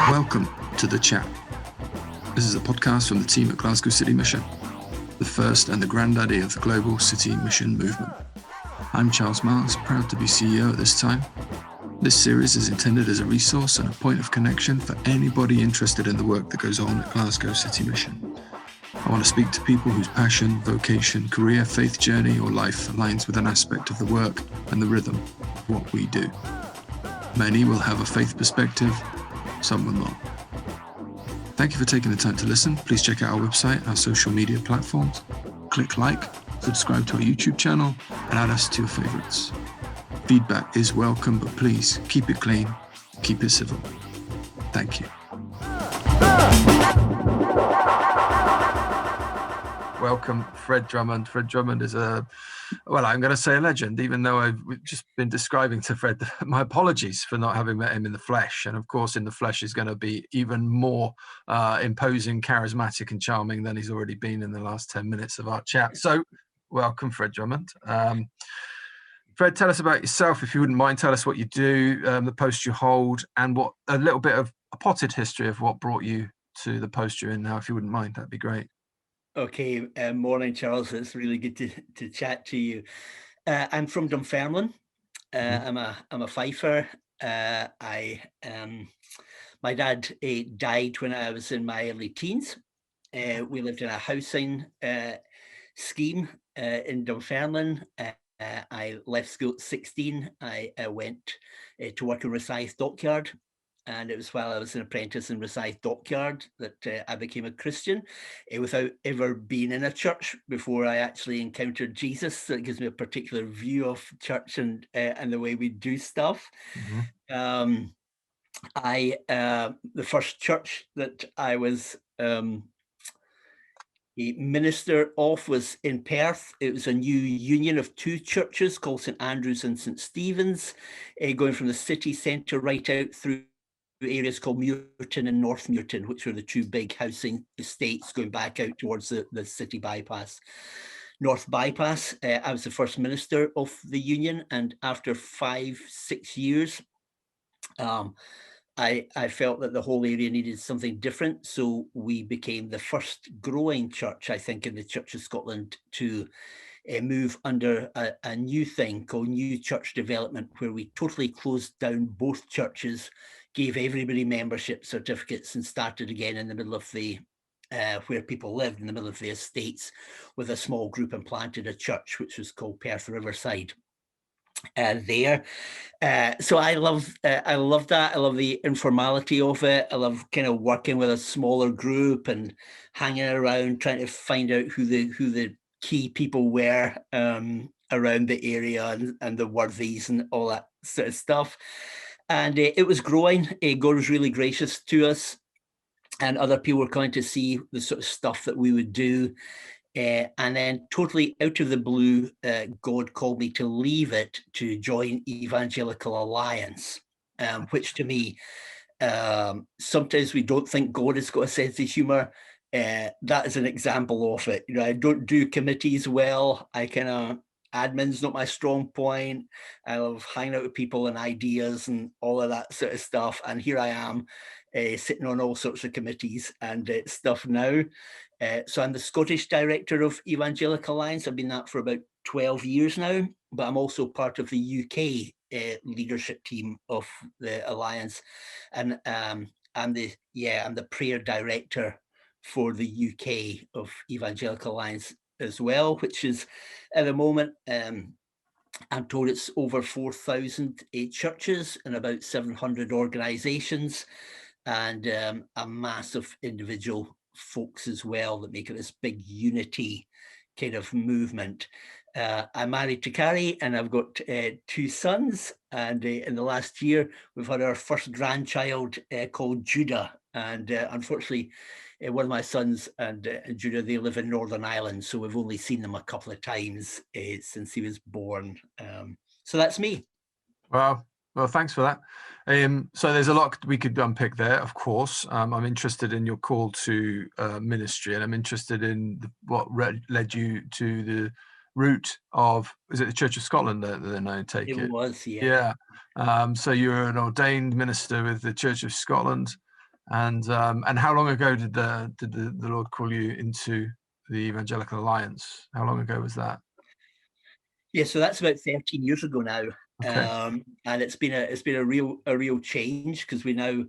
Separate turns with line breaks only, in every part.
Welcome to The Chat. This is a podcast from the team at Glasgow City Mission, the first and the granddaddy of the global city mission movement. I'm Charles Maasz, proud to be CEO at this time. This series is intended as a resource and a point of connection for anybody interested in the work that goes on at Glasgow City Mission. I want to speak to people whose passion, vocation, career, faith journey or life aligns with an aspect of the work and the rhythm of what we do. Many will have a faith perspective, some will not. Thank you for taking the time to listen. Please check out our website, our social media platforms. Click like, subscribe to our YouTube channel, and add us to your favorites. Feedback is welcome, but please keep it clean, keep it civil. Thank you. Welcome, Fred Drummond. Fred Drummond is I'm going to say a legend, even though I've just been describing to Fred. My apologies for not having met him in the flesh. And of course, in the flesh is going to be even more imposing, charismatic and charming than he's already been in the last 10 minutes of our chat. So welcome, Fred Drummond. Fred, tell us about yourself, if you wouldn't mind. Tell us what you do, the post you hold, and what a little bit of a potted history of what brought you to the post you're in now, if you wouldn't mind. That'd be great.
Okay, morning, Charles. It's really good to chat to you. I'm from Dunfermline. I'm a fifer. My dad died when I was in my early teens. We lived in a housing scheme in Dunfermline. I left school at 16. I went to work in Rosyth Dockyard. And it was while I was an apprentice in Rosyth Dockyard that I became a Christian without ever being in a church before I actually encountered Jesus. So it gives me a particular view of church and the way we do stuff. Mm-hmm. The first church that I was a minister of was in Perth. It was a new union of two churches called St Andrews and St Stephen's, going from the city centre right out through areas called Muirton and North Muirton, which were the two big housing estates going back out towards the city bypass. North Bypass, I was the first minister of the union, and after 5-6 years, I felt that the whole area needed something different, so we became the first growing church, I think, in the Church of Scotland to move under a new thing called New Church Development, where we totally closed down both churches, gave everybody membership certificates, and started again in the middle of the where people lived, in the middle of the estates, with a small group, and planted a church which was called Perth Riverside. So I love that. I love the informality of it. I love kind of working with a smaller group and hanging around, trying to find out who the key people were around the area and the worthies and all that sort of stuff. And it was growing. God was really gracious to us, and other people were coming to see the sort of stuff that we would do. And then totally out of the blue, God called me to leave it to join Evangelical Alliance, which to me, sometimes we don't think God has got a sense of humor. That is an example of it. I don't do committees well. Admin's not my strong point. I love hanging out with people and ideas and all of that sort of stuff. And here I am sitting on all sorts of committees and stuff now. So I'm the Scottish director of Evangelical Alliance. I've been that for about 12 years now, but I'm also part of the UK leadership team of the Alliance. And I'm the prayer director for the UK of Evangelical Alliance as well, which is at the moment, I'm told it's over 4,000 churches and about 700 organizations, and a massive individual folks as well that make it this big unity kind of movement. I'm married to Carrie, and I've got 2 sons, and in the last year we've had our first grandchild called Judah, and unfortunately one of my sons and Judah, they live in Northern Ireland, so we've only seen them a couple of times since he was born. So that's me.
Wow. Well, thanks for that. So there's a lot we could unpick there, of course. I'm interested in your call to ministry, and I'm interested in what led you to the route of, is it the Church of Scotland that they now take it?
It was, yeah.
Yeah. So you're an ordained minister with the Church of Scotland. And how long ago did the Lord call you into the Evangelical Alliance? How long ago was that?
Yeah, so that's about 13 years ago now.
Okay.
And it's been a real change, because we now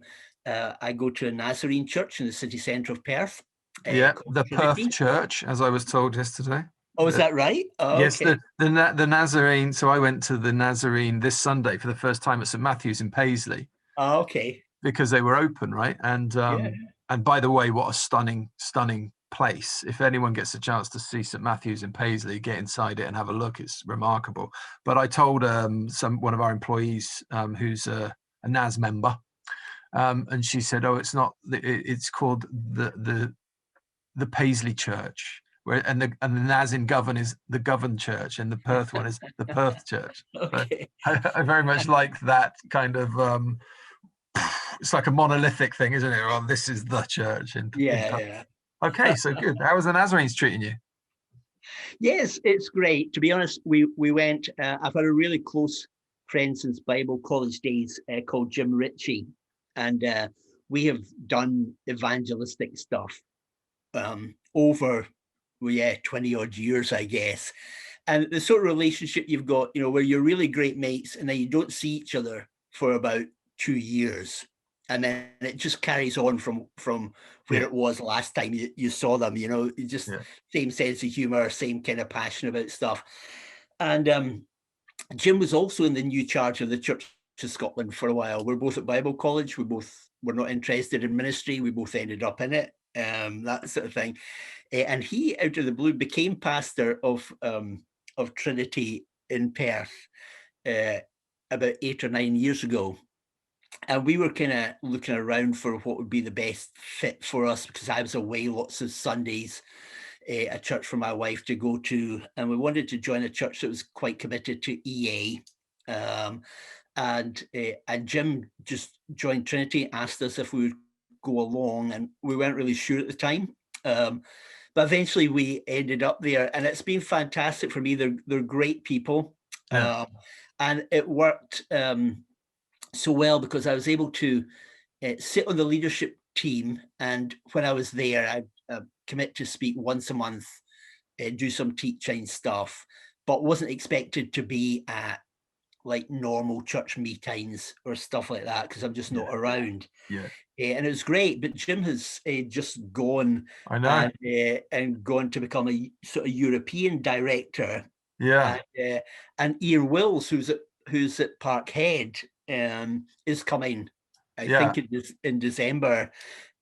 I go to a Nazarene church in the city centre of Perth.
Yeah,
Called
the Perth
Trinity.
Church, as I was told yesterday.
Oh, is that right? Oh,
Yes,
okay.
the Nazarene. So I went to the Nazarene this Sunday for the first time at St Matthew's in Paisley,
Oh, okay.
because they were open, right? And
Yeah.
and by the way, what a stunning place. If anyone gets a chance to see St Matthew's in Paisley, get inside it and have a look. It's remarkable. But I told one of our employees who's a NAS member, and she said, "Oh, it's not. It's called the Paisley Church." And the NAS in Govan is the Govan Church, and the Perth one is the Perth Church.
Okay.
So I very much like that kind of. It's like a monolithic thing, isn't it? Well, this is the church in Perth.
Yeah.
Okay, so good. How was the Nazarenes treating you?
Yes, it's great. To be honest, we went. I've had a really close friend since Bible college days called Jim Ritchie, and we have done evangelistic stuff over 20 odd years, I guess. And the sort of relationship you've got, where you're really great mates, and then you don't see each other for about 2 years, and then it just carries on from where it was last time you saw them. Just same sense of humor, same kind of passion about stuff. And Jim was also in the new charge of the Church of Scotland for a while. We're both at Bible college. We both were not interested in ministry. We both ended up in it, that sort of thing. And he, out of the blue, became pastor of Trinity in Perth about 8 or 9 years ago. And we were kind of looking around for what would be the best fit for us, because I was away lots of Sundays, a church for my wife to go to. And we wanted to join a church that was quite committed to EA. And Jim just joined Trinity, asked us if we would go along, and we weren't really sure at the time. But eventually we ended up there, and it's been fantastic for me. They're great people.
Yeah.
And it worked so well, because I was able to sit on the leadership team, and when I was there, I commit to speak once a month, do some teaching stuff, but wasn't expected to be at like normal church meetings or stuff like that, because I'm just not around.
Yeah.
And it was great, but Jim has just gone,
I know.
and gone to become a sort of European director.
Yeah.
And Ian Wills, who's at Parkhead, is coming, I think, in December.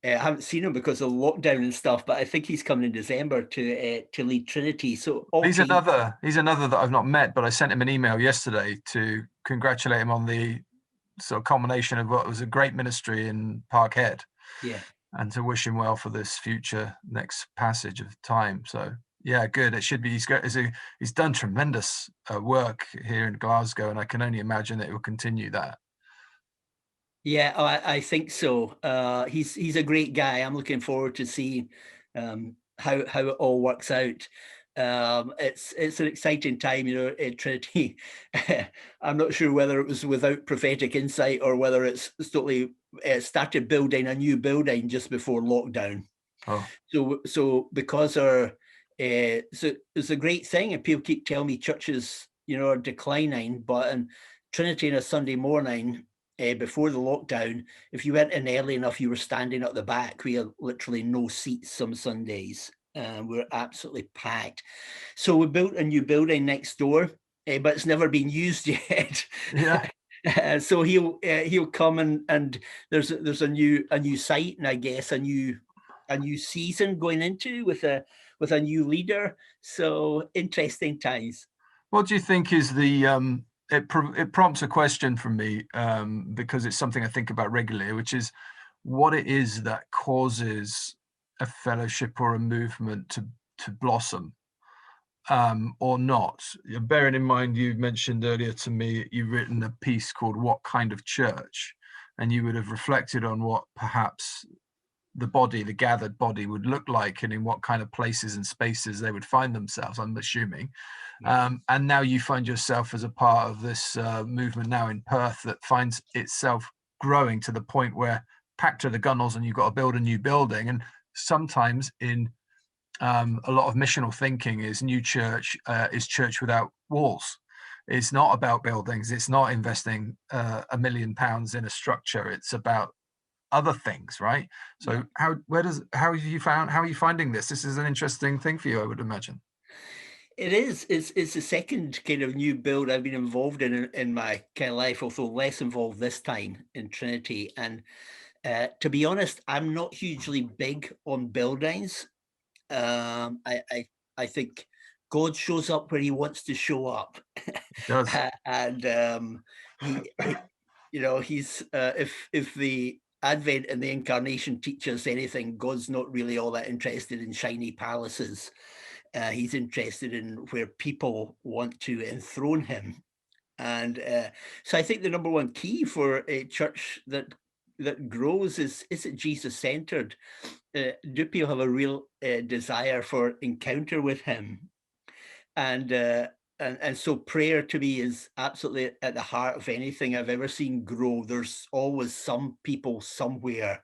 I haven't seen him because of lockdown and stuff, but I think he's coming in December to lead Trinity. So
he's another that I've not met, but I sent him an email yesterday to congratulate him on the sort of culmination of what was a great ministry in Parkhead.
Yeah.
And to wish him well for this future next passage of time. So yeah, good. It should be. He's done tremendous work here in Glasgow, and I can only imagine that it will continue that.
Yeah, I think so. He's a great guy. I'm looking forward to seeing how it all works out. It's an exciting time, in Trinity. I'm not sure whether it was without prophetic insight or whether it's totally started building a new building just before lockdown.
Oh.
So because so it's a great thing, and people keep telling me churches, are declining, but in Trinity on a Sunday morning, before the lockdown, if you went in early enough, you were standing at the back. We had literally no seats some Sundays. We're absolutely packed. So we built a new building next door, but it's never been used yet.
Yeah.
So he'll come and there's a new site, and I guess a new season going into with a new leader. So interesting times.
What do you think is the it prompts a question from me, because it's something I think about regularly, which is what it is that causes a fellowship or a movement to blossom, or not. Bearing in mind, you mentioned earlier to me you've written a piece called "What Kind of Church," and you would have reflected on what perhaps the gathered body would look like, and in what kind of places and spaces they would find themselves, I'm assuming. And now you find yourself as a part of this movement now in Perth that finds itself growing to the point where packed to the gunnels and you've got to build a new building. And sometimes in a lot of missional thinking is new church is church without walls. It's not about buildings. It's not investing £1 million in a structure. It's about other things, right? So how are you finding this? This is an interesting thing for you, I would imagine.
It is. It's the second kind of new build I've been involved in my kind of life, although less involved this time in Trinity. And to be honest, I'm not hugely big on buildings. I think God shows up where he wants to show up.
It does.
And he's if the Advent and the Incarnation teach us anything, God's not really all that interested in shiny palaces. He's interested in where people want to enthrone him. And so I think the number one key for a church that grows is it Jesus-centered? Do people have a real desire for encounter with him? And so prayer to me is absolutely at the heart of anything I've ever seen grow. There's always some people somewhere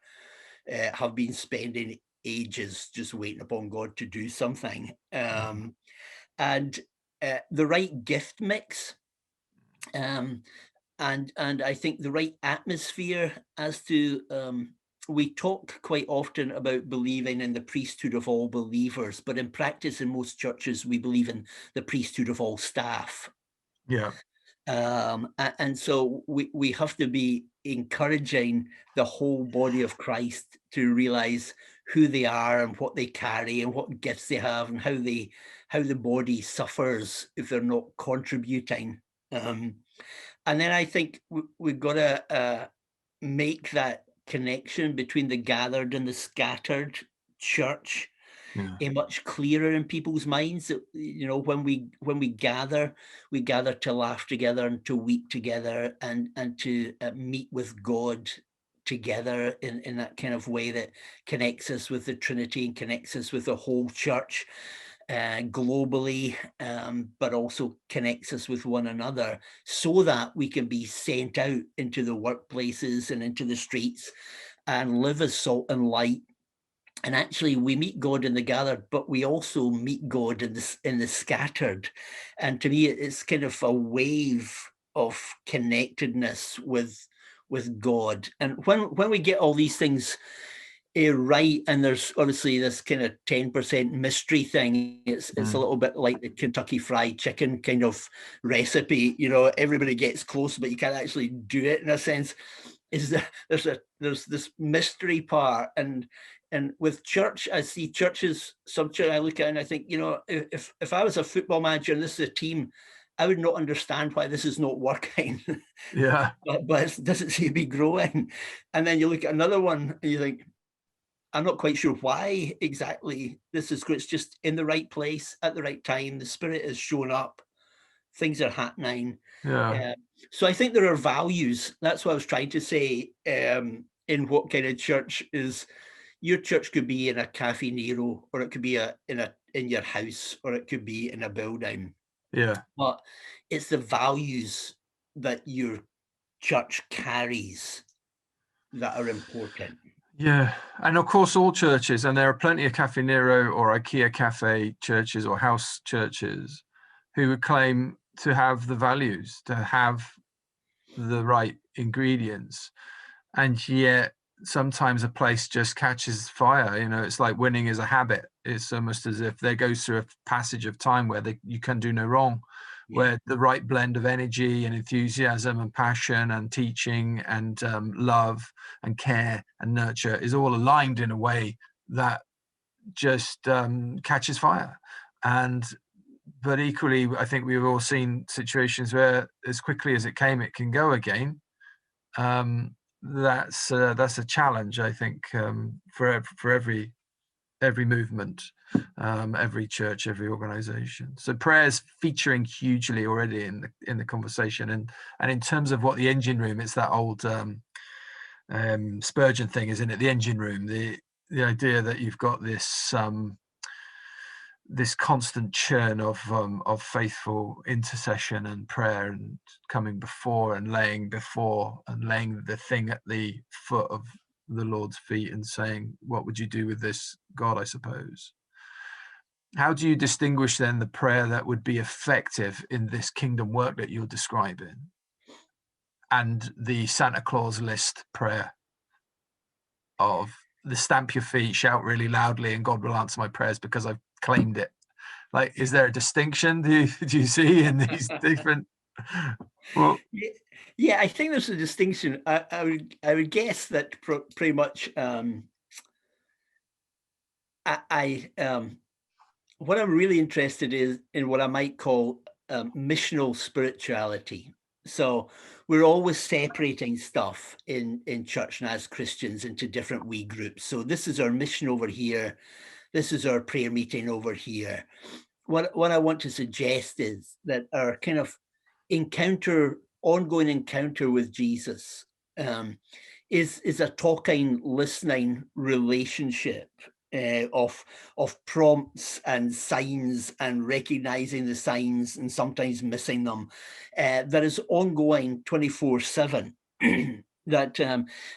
have been spending ages just waiting upon God to do something. And the right gift mix, and I think the right atmosphere as to we talk quite often about believing in the priesthood of all believers, but in practice in most churches we believe in the priesthood of all staff.
Yeah.
And so we have to be encouraging the whole body of Christ to realize who they are and what they carry and what gifts they have and how the body suffers if they're not contributing. And then I think we've got to make that connection between the gathered and the scattered church much clearer in people's minds. That, when we gather to laugh together and to weep together and to meet with God together in that kind of way that connects us with the Trinity and connects us with the whole church globally, but also connects us with one another, so that we can be sent out into the workplaces and into the streets and live as salt and light. And actually we meet God in the gathered, but we also meet God in the scattered. And to me, it's kind of a wave of connectedness with God. And when we get all these things right, and there's obviously this kind of 10% mystery thing, it's a little bit like the Kentucky Fried Chicken kind of recipe. Everybody gets close, but you can't actually do it in a sense. There's this mystery part, and with church, I see churches, some church I look at and I think, if I was a football manager and this is a team, I would not understand why this is not working.
Yeah.
but it doesn't seem to be growing. And then you look at another one and you think, I'm not quite sure why exactly this is. It's just in the right place at the right time. The Spirit is showing up. Things are happening.
Yeah.
So I think there are values. That's what I was trying to say. In what kind of church is your church? Could be in a Cafe Nero, or it could be in your house, or it could be in a building.
Yeah.
But it's the values that your church carries that are important.
Yeah, and of course all churches, and there are plenty of Cafe Nero or IKEA cafe churches or house churches who would claim to have the values, to have the right ingredients, and yet sometimes a place just catches fire. It's like winning is a habit. It's almost as if there goes through a passage of time where you can do no wrong. Where the right blend of energy and enthusiasm and passion and teaching and love and care and nurture is all aligned in a way that just catches fire. But equally, I think we've all seen situations where as quickly as it came, it can go again. That's a challenge, I think, for every movement, every church, every organization. So prayer's featuring hugely already in the conversation, and in terms of what the engine room, it's that old Spurgeon thing, isn't it? The engine room, the idea that you've got this constant churn of faithful intercession and prayer and coming before and laying the thing at the foot of the Lord's feet and saying, what would you do with this, God, I suppose. How do you distinguish then the prayer that would be effective in this kingdom work that you're describing and the Santa Claus list prayer of the stamp your feet, shout really loudly, and God will answer my prayers because I've claimed it? Like, is there a distinction do you see in these different? Well,
yeah, I think there's a distinction. I would guess that pretty much what I'm really interested in what I might call missional spirituality. So we're always separating stuff in church and as Christians into different wee groups. So this is our mission over here. This is our prayer meeting over here. What I want to suggest is that our kind of ongoing encounter with Jesus is a talking, listening relationship of prompts and signs and recognizing the signs and sometimes missing them, that is ongoing 24/7. That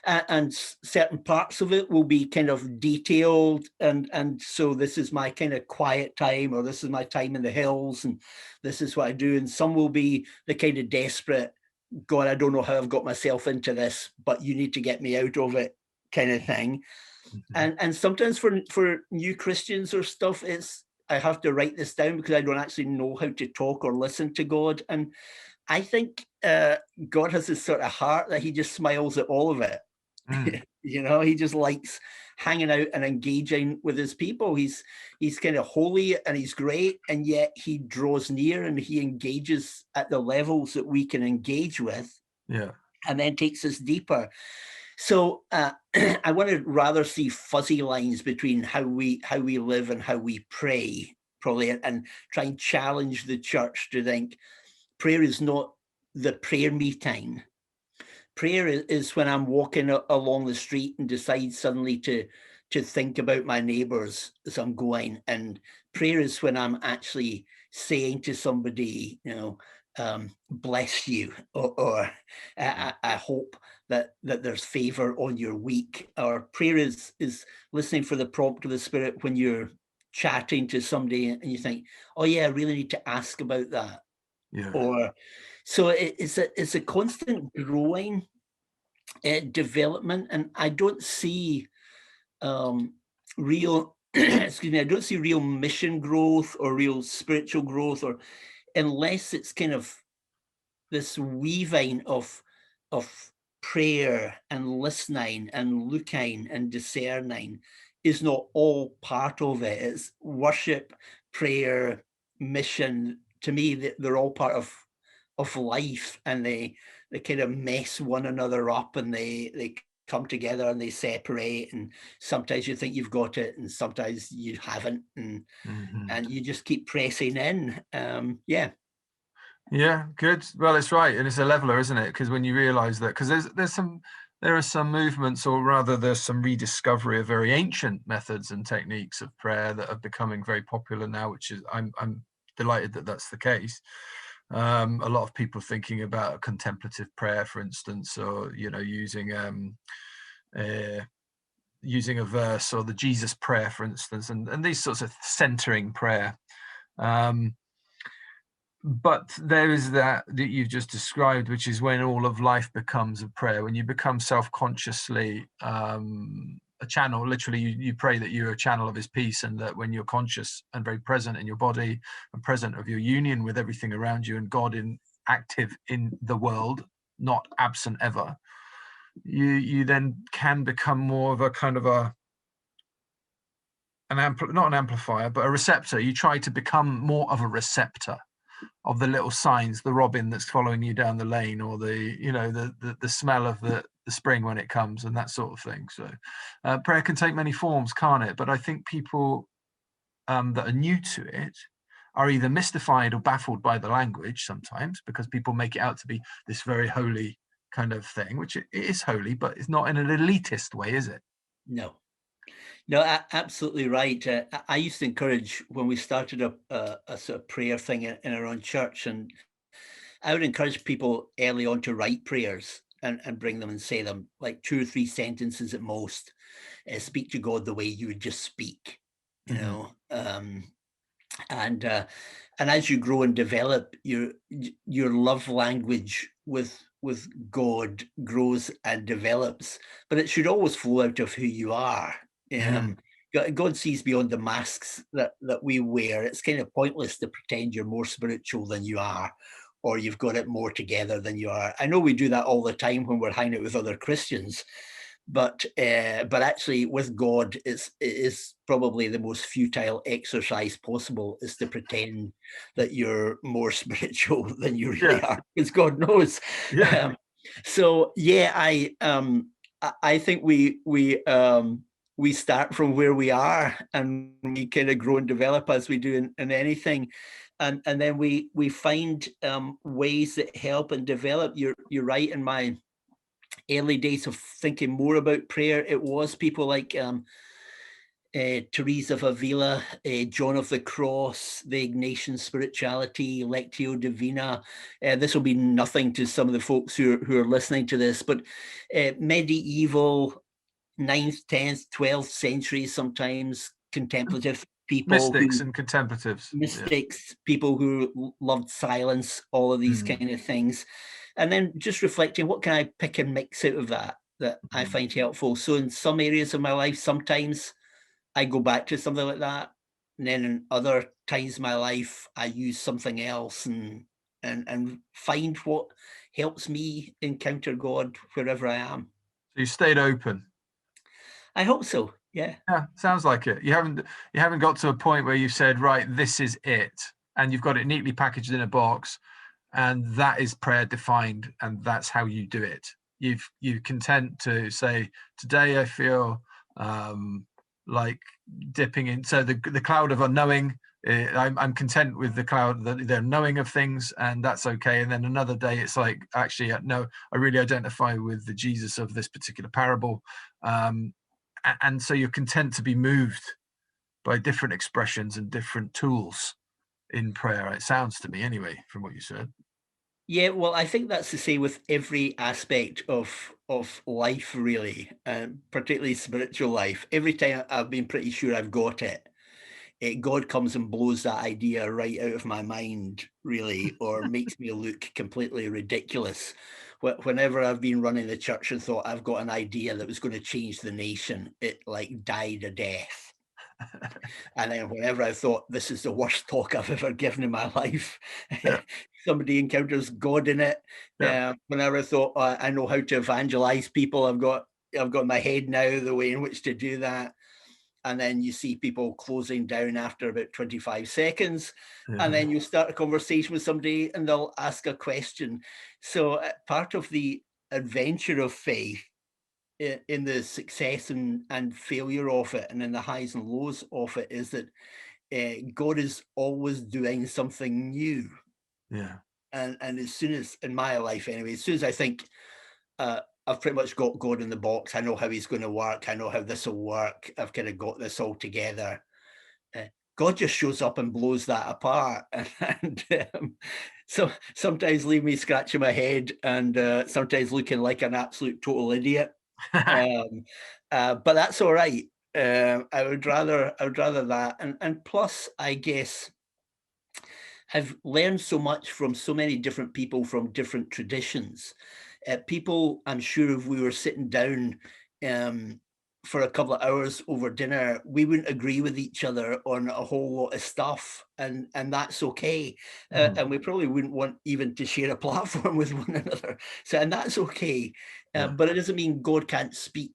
and certain parts of it will be kind of detailed, and so this is my kind of quiet time, or this is my time in the hills, and this is what I do. And some will be the kind of desperate, God, I don't know how I've got myself into this, but you need to get me out of it kind of thing. And sometimes for new Christians or stuff, it's I have to write this down because I don't actually know how to talk or listen to God. And I think God has this sort of heart that he just smiles at all of it. You know, he just likes hanging out and engaging with his people. He's kind of holy and he's great, and yet he draws near and he engages at the levels that we can engage with, and then takes us deeper. So I want to rather see fuzzy lines between how we live and how we pray, probably, and try and challenge the church to think prayer is not the prayer meeting. Prayer is when I'm walking along the street and decide suddenly to think about my neighbors as I'm going. And prayer is when I'm actually saying to somebody, bless you, or I hope that there's favor on your week. Or prayer is listening for the prompt of the Spirit when you're chatting to somebody and you think, oh yeah, I really need to ask about that. Or so it's a constant growing development, and I don't see real excuse me, I don't see real mission growth or real spiritual growth, or unless it's kind of this weaving of prayer and listening and looking and discerning is not all part of it. It's worship, prayer, mission. To me, they're all part of life, and they kind of mess one another up, and they come together and they separate, and sometimes you think you've got it and sometimes you haven't, and you just keep pressing in.
Yeah, good. Well, it's right, and it's a leveler, isn't it? Because when you realize that, because there are some movements, or rather there's some rediscovery of very ancient methods and techniques of prayer that are becoming very popular now, which is I'm delighted that that's the case. A lot of people thinking about contemplative prayer, for instance, or using a verse, or the Jesus prayer, for instance, and these sorts of centering prayer. But there is that you've just described, which is when all of life becomes a prayer, when you become self-consciously a channel. Literally, you pray that you're a channel of his peace, and that when you're conscious and very present in your body and present of your union with everything around you and God active in the world, not absent ever, you then can become more of a kind of not an amplifier, but a receptor. You try to become more of a receptor of the little signs, the robin that's following you down the lane, or the smell of the spring when it comes, and that sort of thing. So prayer can take many forms, can't it? But I think people that are new to it are either mystified or baffled by the language sometimes, because people make it out to be this very holy kind of thing, which it is holy, but it's not in an elitist way, is it?
No, absolutely right. I used to encourage, when we started a sort of prayer thing in our own church, and I would encourage people early on to write prayers, and bring them and say them, like 2 or 3 sentences at most. Speak to God the way you would just speak, you
Mhm.
know. And as you grow and develop, your love language with God grows and develops, but it should always flow out of who you are.
Mm.
God sees beyond the masks that we wear. It's kind of pointless to pretend you're more spiritual than you are, or you've got it more together than you are. I know we do that all the time when we're hanging out with other Christians, but actually with God, it is probably the most futile exercise possible, is to pretend that you're more spiritual than you really
Yeah.
are, because God knows.
Yeah.
So yeah, I think we start from where we are, and we kind of grow and develop as we do in anything, and then we find ways that help and develop. You're right. In my early days of thinking more about prayer, it was people like Teresa of Avila, John of the Cross, the Ignatian Spirituality, Lectio Divina. This will be nothing to some of the folks who are listening to this, but medieval 9th, 10th, 12th centuries, sometimes contemplative people
Mystics
who
and contemplatives. Yeah.
mystics, people who loved silence, all of these
Mm.
kind of things. And then just reflecting, what can I pick and mix out of that I find helpful? So in some areas of my life, sometimes I go back to something like that. And then in other times of my life, I use something else and find what helps me encounter God wherever I am.
So you stayed open.
I hope so. Yeah.
Yeah, sounds like it. You haven't got to a point where you've said, right, this is it, and you've got it neatly packaged in a box, and that is prayer defined, and that's how you do it. You're content to say, today I feel like dipping in. So the cloud of unknowing. I'm content with the cloud, the knowing of things, and that's okay. And then another day, it's like, actually, no, I really identify with the Jesus of this particular parable. And so you're content to be moved by different expressions and different tools in prayer. It sounds to me, anyway, from what you said.
Yeah, well, I think that's the same with every aspect of life, really, and particularly spiritual life. Every time I've been pretty sure I've got it, God comes and blows that idea right out of my mind, really, or makes me look completely ridiculous. Whenever I've been running the church and thought I've got an idea that was going to change the nation, it like died a death. And then whenever I thought this is the worst talk I've ever given in my life,
Yeah,
somebody encounters God in it.
yeah.
Whenever I thought I know how to evangelize people, I've got in my head now the way in which to do that. And then you see people closing down after about 25 seconds. And then you start a conversation with somebody and they'll ask a question. So part of the adventure of faith, in the success and failure of it, and in the highs and lows of it, is that God is always doing something new.
Yeah.
And as soon as, in my life anyway, as soon as I think I've pretty much got God in the box, I know how he's going to work, I know how this will work, I've kind of got this all together, God just shows up and blows that apart. And so sometimes leave me scratching my head, and sometimes looking like an absolute total idiot. But that's all right. I would rather that. And plus, I guess I've learned so much from so many different people from different traditions. People, I'm sure, if we were sitting down for a couple of hours over dinner, we wouldn't agree with each other on a whole lot of stuff, and that's okay. And we probably wouldn't want even to share a platform with one another. So, and that's okay.
Yeah.
But it doesn't mean God can't speak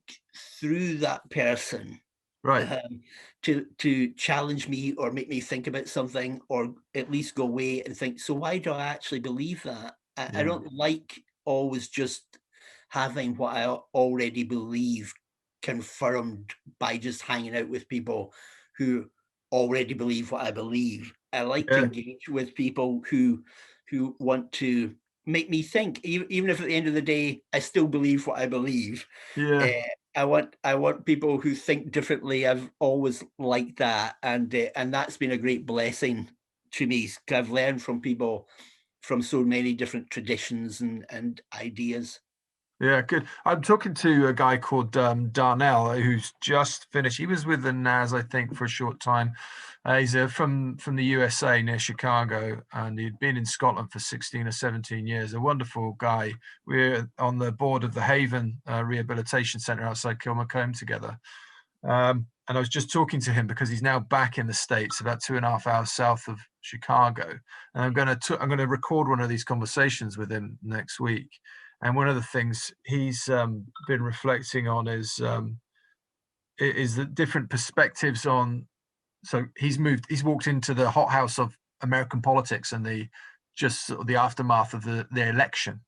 through that person,
Right.
um, to challenge me or make me think about something, or at least go away and think, so why do I actually believe that? I
Yeah.
don't like always just having what I already believe confirmed by just hanging out with people who already believe what I believe. I like to
Yeah.
engage with people who want to make me think, even if at the end of the day I still believe what I believe.
Yeah.
uh, I want people who think differently. I've always liked that, and that's been a great blessing to me, 'cause I've learned from people from so many different traditions and ideas.
Yeah, good. I'm talking to a guy called Darnell, who's just finished. He was with the NAS, I think, for a short time. He's from the USA near Chicago, and he'd been in Scotland for 16 or 17 years. A wonderful guy. We're on the board of the Haven Rehabilitation Centre outside Kilmacombe together. And I was just talking to him because he's now back in the States, about 2.5 hours south of Chicago. And I'm going to record one of these conversations with him next week. And one of the things he's been reflecting on is the different perspectives on. So he's walked into the hothouse of American politics and the aftermath of the election.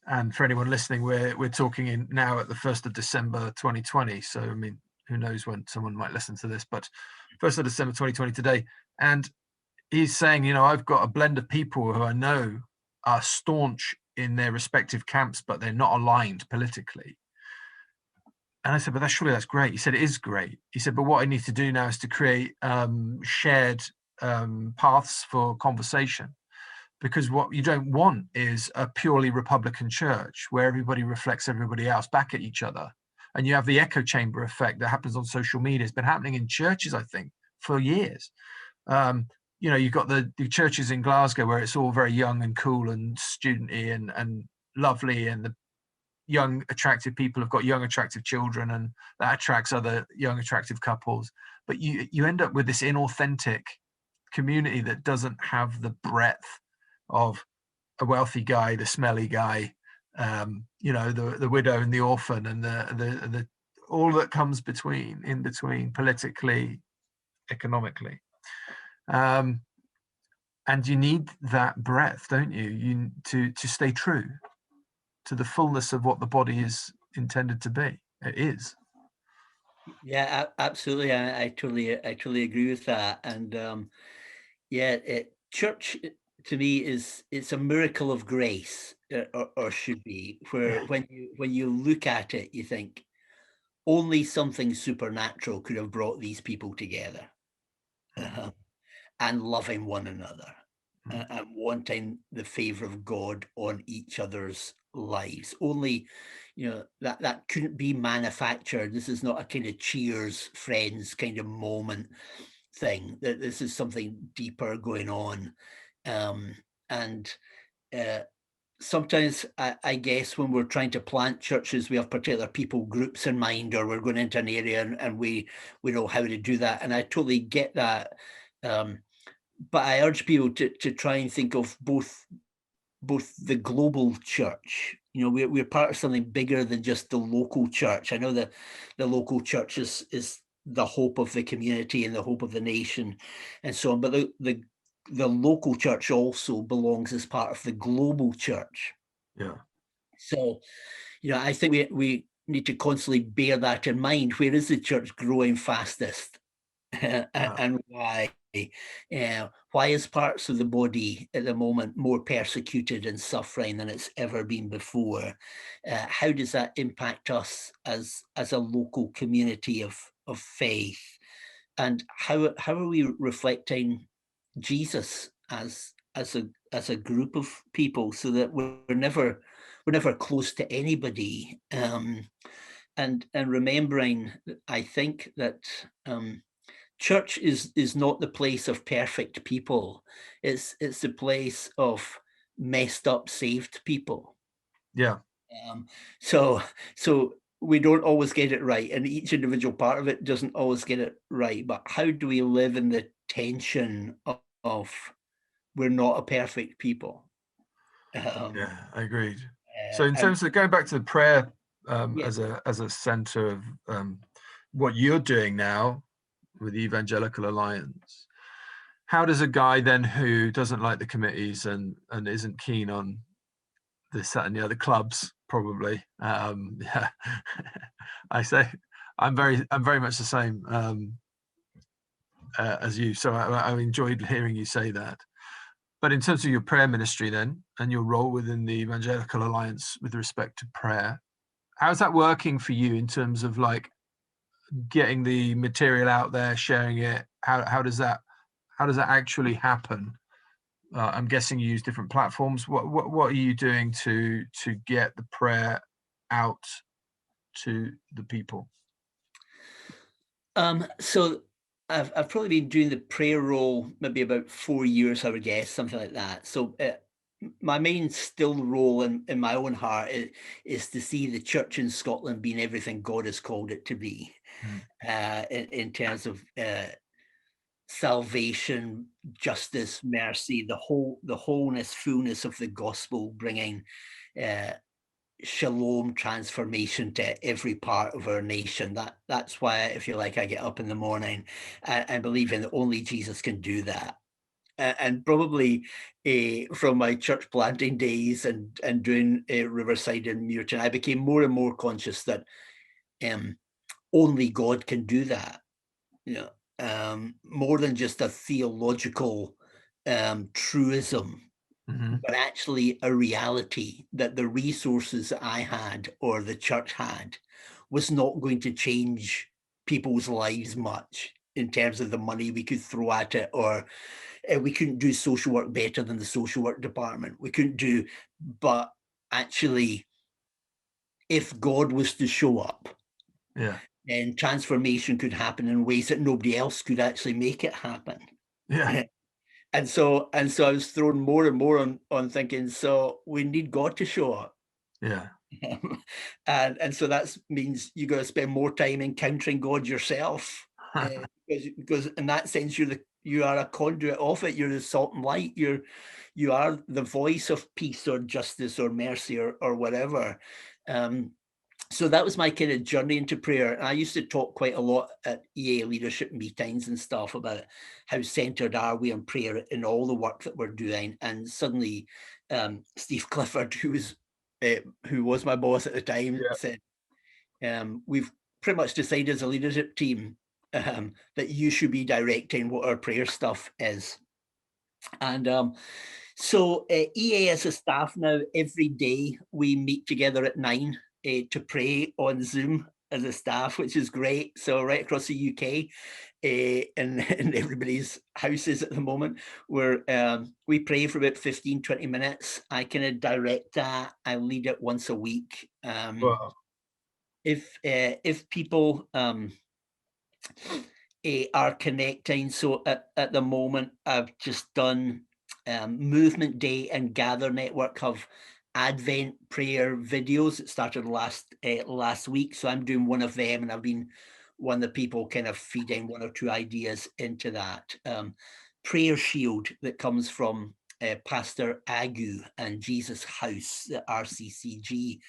And for anyone listening, we're talking in now at the 1st of December 2020. So I mean, who knows when someone might listen to this, but 1st of December 2020 today. And he's saying, I've got a blend of people who I know are staunch in their respective camps, but they're not aligned politically. And I said, but surely that's great. He said, it is great. He said, but what I need to do now is to create shared paths for conversation. Because what you don't want is a purely Republican church where everybody reflects everybody else back at each other. And you have the echo chamber effect that happens on social media. It's been happening in churches, I think, for years. You've got the churches in Glasgow where it's all very young and cool and studenty and lovely, and the young, attractive people have got young, attractive children, and that attracts other young, attractive couples. But you end up with this inauthentic community that doesn't have the breadth of a wealthy guy, the smelly guy, the widow and the orphan, and the all that comes in between politically, economically. And you need that breadth, don't you? To stay true to the fullness of what the body is intended to be. It is.
Yeah, absolutely. I totally agree with that. And church to me it's a miracle of grace, or should be, where when you look at it, you think only something supernatural could have brought these people together, and loving one another, and wanting the favor of God on each other's lives. Only, that couldn't be manufactured. This is not a kind of Cheers Friends kind of moment thing. That this is something deeper going on. And sometimes I guess when we're trying to plant churches, we have particular people groups in mind, or we're going into an area and we know how to do that. And I totally get that. But I urge people to try and think of both the global church. We're part of something bigger than just the local church. I know that the local church is the hope of the community and the hope of the nation and so on, but the local church also belongs as part of the global church.
Yeah.
So, I think we need to constantly bear that in mind. Where is the church growing fastest? And why? Why is parts of the body at the moment more persecuted and suffering than it's ever been before? How does that impact us as a local community of faith? And how are we reflecting Jesus as a group of people, so that we're never close to anybody? And remembering, I think that church is not the place of perfect people. It's the place of messed up saved people.
Yeah.
So we don't always get it right, and each individual part of it doesn't always get it right. But how do we live in the tension of we're not a perfect people?
Yeah, I agreed. So in terms of going back to the prayer as a center of what you're doing now with the Evangelical Alliance, how does a guy then who doesn't like the committees and isn't keen on this, that, and the other clubs, probably, I say I'm very much the same as you. So I enjoyed hearing you say that. But in terms of your prayer ministry then, and your role within the Evangelical Alliance with respect to prayer, how's that working for you in terms of like getting the material out there, sharing it? How does that actually happen? I'm guessing you use different platforms. What are you doing to get the prayer out to the people?
So I've probably been doing the prayer role maybe about 4 years, I would guess, something like that. So my main still role in my own heart is to see the church in Scotland being everything God has called it to be, in terms of salvation, justice, mercy, the wholeness, fullness of the gospel, bringing shalom, transformation to every part of our nation. That's why, if you like, I get up in the morning and believe in that only Jesus can do that. And probably from my church planting days and doing Riverside and Muirton, I became more and more conscious that only God can do that. You know, more than just a theological truism, but actually a reality that the resources that I had or the church had was not going to change people's lives much in terms of the money we could throw at it, or we couldn't do social work better than the social work department. We couldn't do, but actually, if God was to show up,
Yeah.
then transformation could happen in ways that nobody else could actually make it happen.
Yeah.
And so I was thrown more and more on thinking, so we need God to show up.
Yeah.
And so that means you got to spend more time encountering God yourself, because in that sense you are a conduit of it. You're the salt and light. You are the voice of peace or justice or mercy or whatever. So that was my kind of journey into prayer. And I used to talk quite a lot at EA leadership meetings and stuff about how centered are we on prayer in all the work that we're doing. And suddenly Steve Clifford, who was my boss at the time, said, we've pretty much decided as a leadership team that you should be directing what our prayer stuff is. And so EA as a staff now, every day we meet together at 9 to pray on Zoom as a staff, which is great. So right across the UK, in everybody's houses at the moment, where we pray for about 15-20 minutes. I kind of direct that. I lead it once a week.
Wow.
If people are connecting, so at the moment I've just done Movement Day and Gather Network have Advent prayer videos. It started last week, so I'm doing one of them, and I've been one of the people kind of feeding one or two ideas into that. Prayer Shield that comes from Pastor Agu and Jesus House, the RCCG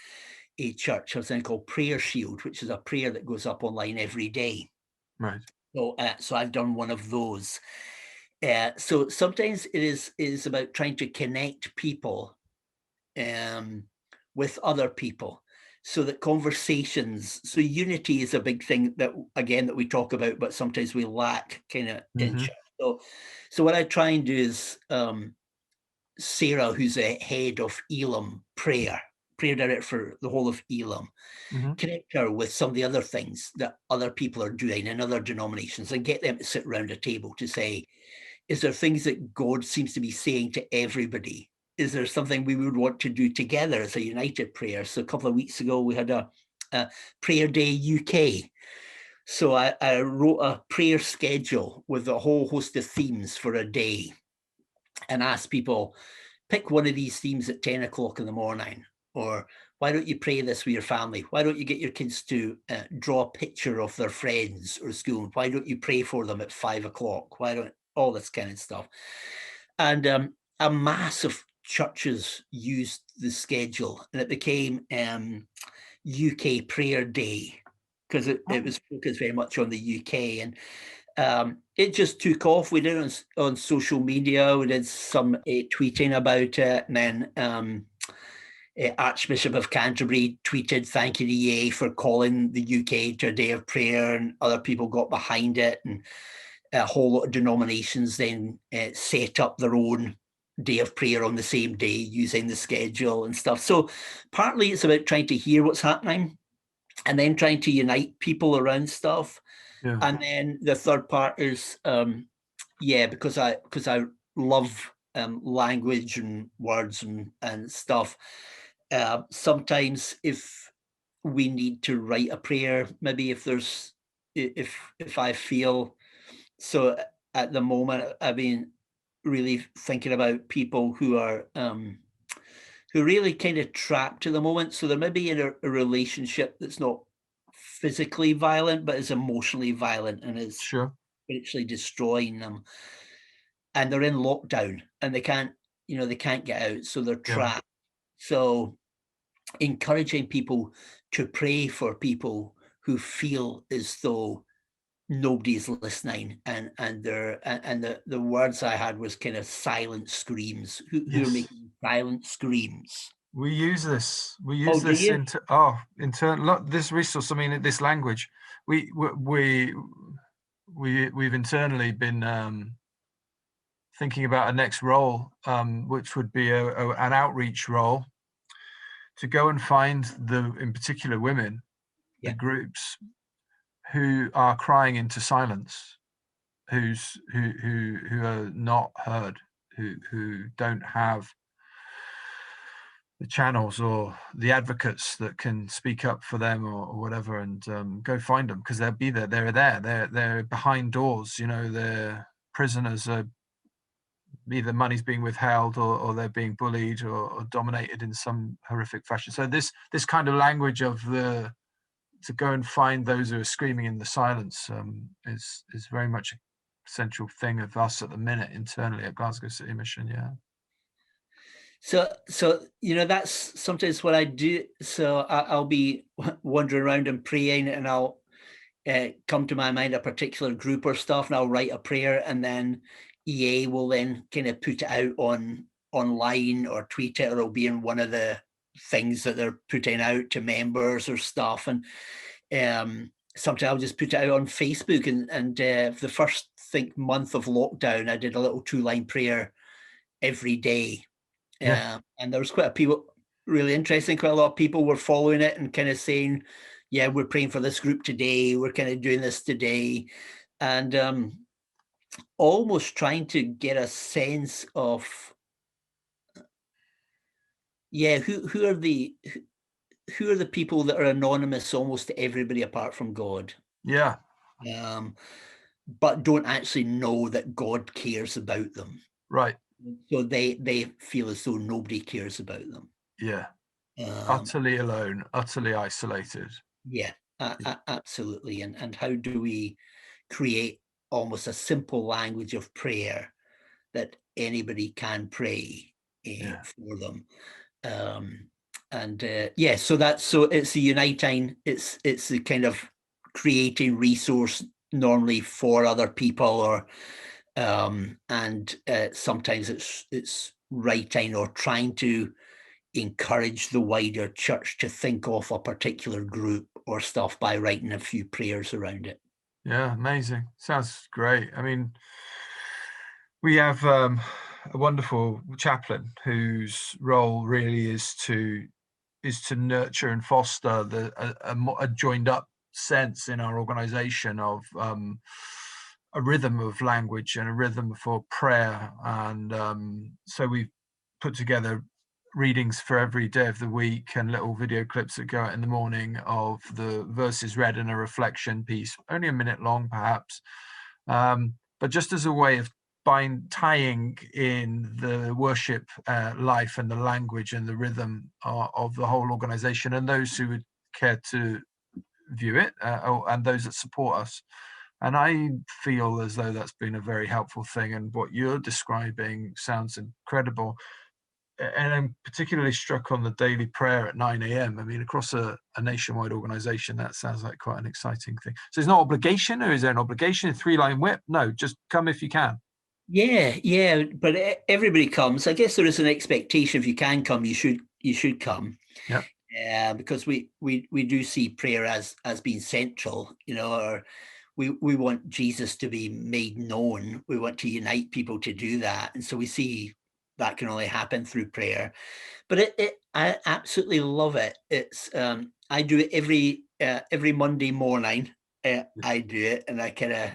church, has something called Prayer Shield, which is a prayer that goes up online every day.
Right.
So I've done one of those. So sometimes it is about trying to connect people with other people, so that conversations, so unity is a big thing that we talk about, but sometimes we lack kind of in church. So what I try and do is Sarah, who's the head of Elam prayer director for the whole of Elam, connect her with some of the other things that other people are doing in other denominations and get them to sit around a table to say, is there things that God seems to be saying to everybody? Is there something we would want to do together as a united prayer? So a couple of weeks ago, we had a Prayer Day UK. So I wrote a prayer schedule with a whole host of themes for a day and asked people, pick one of these themes at 10 o'clock in the morning, or why don't you pray this with your family? Why don't you get your kids to draw a picture of their friends or school? Why don't you pray for them at 5 o'clock? Why don't all this kind of stuff? And a mass of churches used the schedule, and it became UK Prayer Day, because it was focused very much on the UK. And it just took off. We did it on social media. We did some tweeting about it, and then Archbishop of Canterbury tweeted, thank you to EA for calling the UK to a day of prayer, and other people got behind it, and a whole lot of denominations then set up their own day of prayer on the same day using the schedule and stuff. So partly it's about trying to hear what's happening and then trying to unite people around stuff. And then the third part is, because I love language and words and stuff. Sometimes if we need to write a prayer, maybe if I feel so at the moment, I've been really thinking about people who are who are really kind of trapped at the moment. So they're maybe in a relationship that's not physically violent, but is emotionally violent and is
Sure.
spiritually destroying them. And they're in lockdown and they can't, they can't get out. So they're
Yeah.
trapped. So encouraging people to pray for people who feel as though nobody's listening, and the words I had was kind of silent screams, who are
Yes.
making silent screams.
We use this. We
Oh,
use
do
this
you?
this resource. I mean, this language. We've internally been thinking about a next role, which would be an outreach role, to go and find in particular women, the
Yeah.
groups who are crying into silence, who are not heard, who don't have the channels or the advocates that can speak up for them or whatever, and go find them, because they'll be there. They're behind doors. Their prisoners are either money's being withheld, or they're being bullied or dominated in some horrific fashion. So this kind of language of to go and find those who are screaming in the silence is very much a central thing of us at the minute internally at Glasgow City Mission. Yeah.
So that's sometimes what I do. So I'll be wandering around and praying, and I'll come to my mind a particular group or stuff, and I'll write a prayer, and then EA will then kind of put it out online or tweet it, or it'll be in one of the things that they're putting out to members or stuff. And sometimes I'll just put it out on Facebook. And the first month of lockdown, I did a little 2-line prayer every day.
Yeah.
And there was quite really interesting. Quite a lot of people were following it and kind of saying, yeah, we're praying for this group today. We're kind of doing this today. And almost trying to get a sense of, who are the people that are anonymous almost to everybody apart from God,
Yeah.
but don't actually know that God cares about them.
Right.
So they feel as though nobody cares about them.
Yeah.
Um,
Utterly alone, utterly isolated.
Yeah, absolutely. And how do we create almost a simple language of prayer that anybody can pray
Yeah.
for them? So it's the uniting. It's the kind of creating resource normally for other people, or and sometimes it's writing or trying to encourage the wider church to think of a particular group or stuff by writing a few prayers around it.
Yeah, amazing. Sounds great. I mean, we have a wonderful chaplain whose role really is to nurture and foster a joined up sense in our organization of a rhythm of language and a rhythm for prayer. And so we've put together readings for every day of the week and little video clips that go out in the morning of the verses read and a reflection piece, only a minute long perhaps, but just as a way of tying in the worship life and the language and the rhythm of the whole organization, and those who would care to view it, and those that support us. And I feel as though that's been a very helpful thing, and what you're describing sounds incredible. And I'm particularly struck on the daily prayer at 9 a.m. I mean, across a nationwide organization, that sounds like quite an exciting thing. So there's no obligation, or is there an obligation? A 3-line whip? No, just come if you can.
Yeah, but everybody comes. I guess there is an expectation. If you can come, you should come.
Yeah.
Because we do see prayer as being central, or we want Jesus to be made known. We want to unite people to do that, and so we see that can only happen through prayer. But I absolutely love it. It's I do it every Monday morning. I do it, and I kind of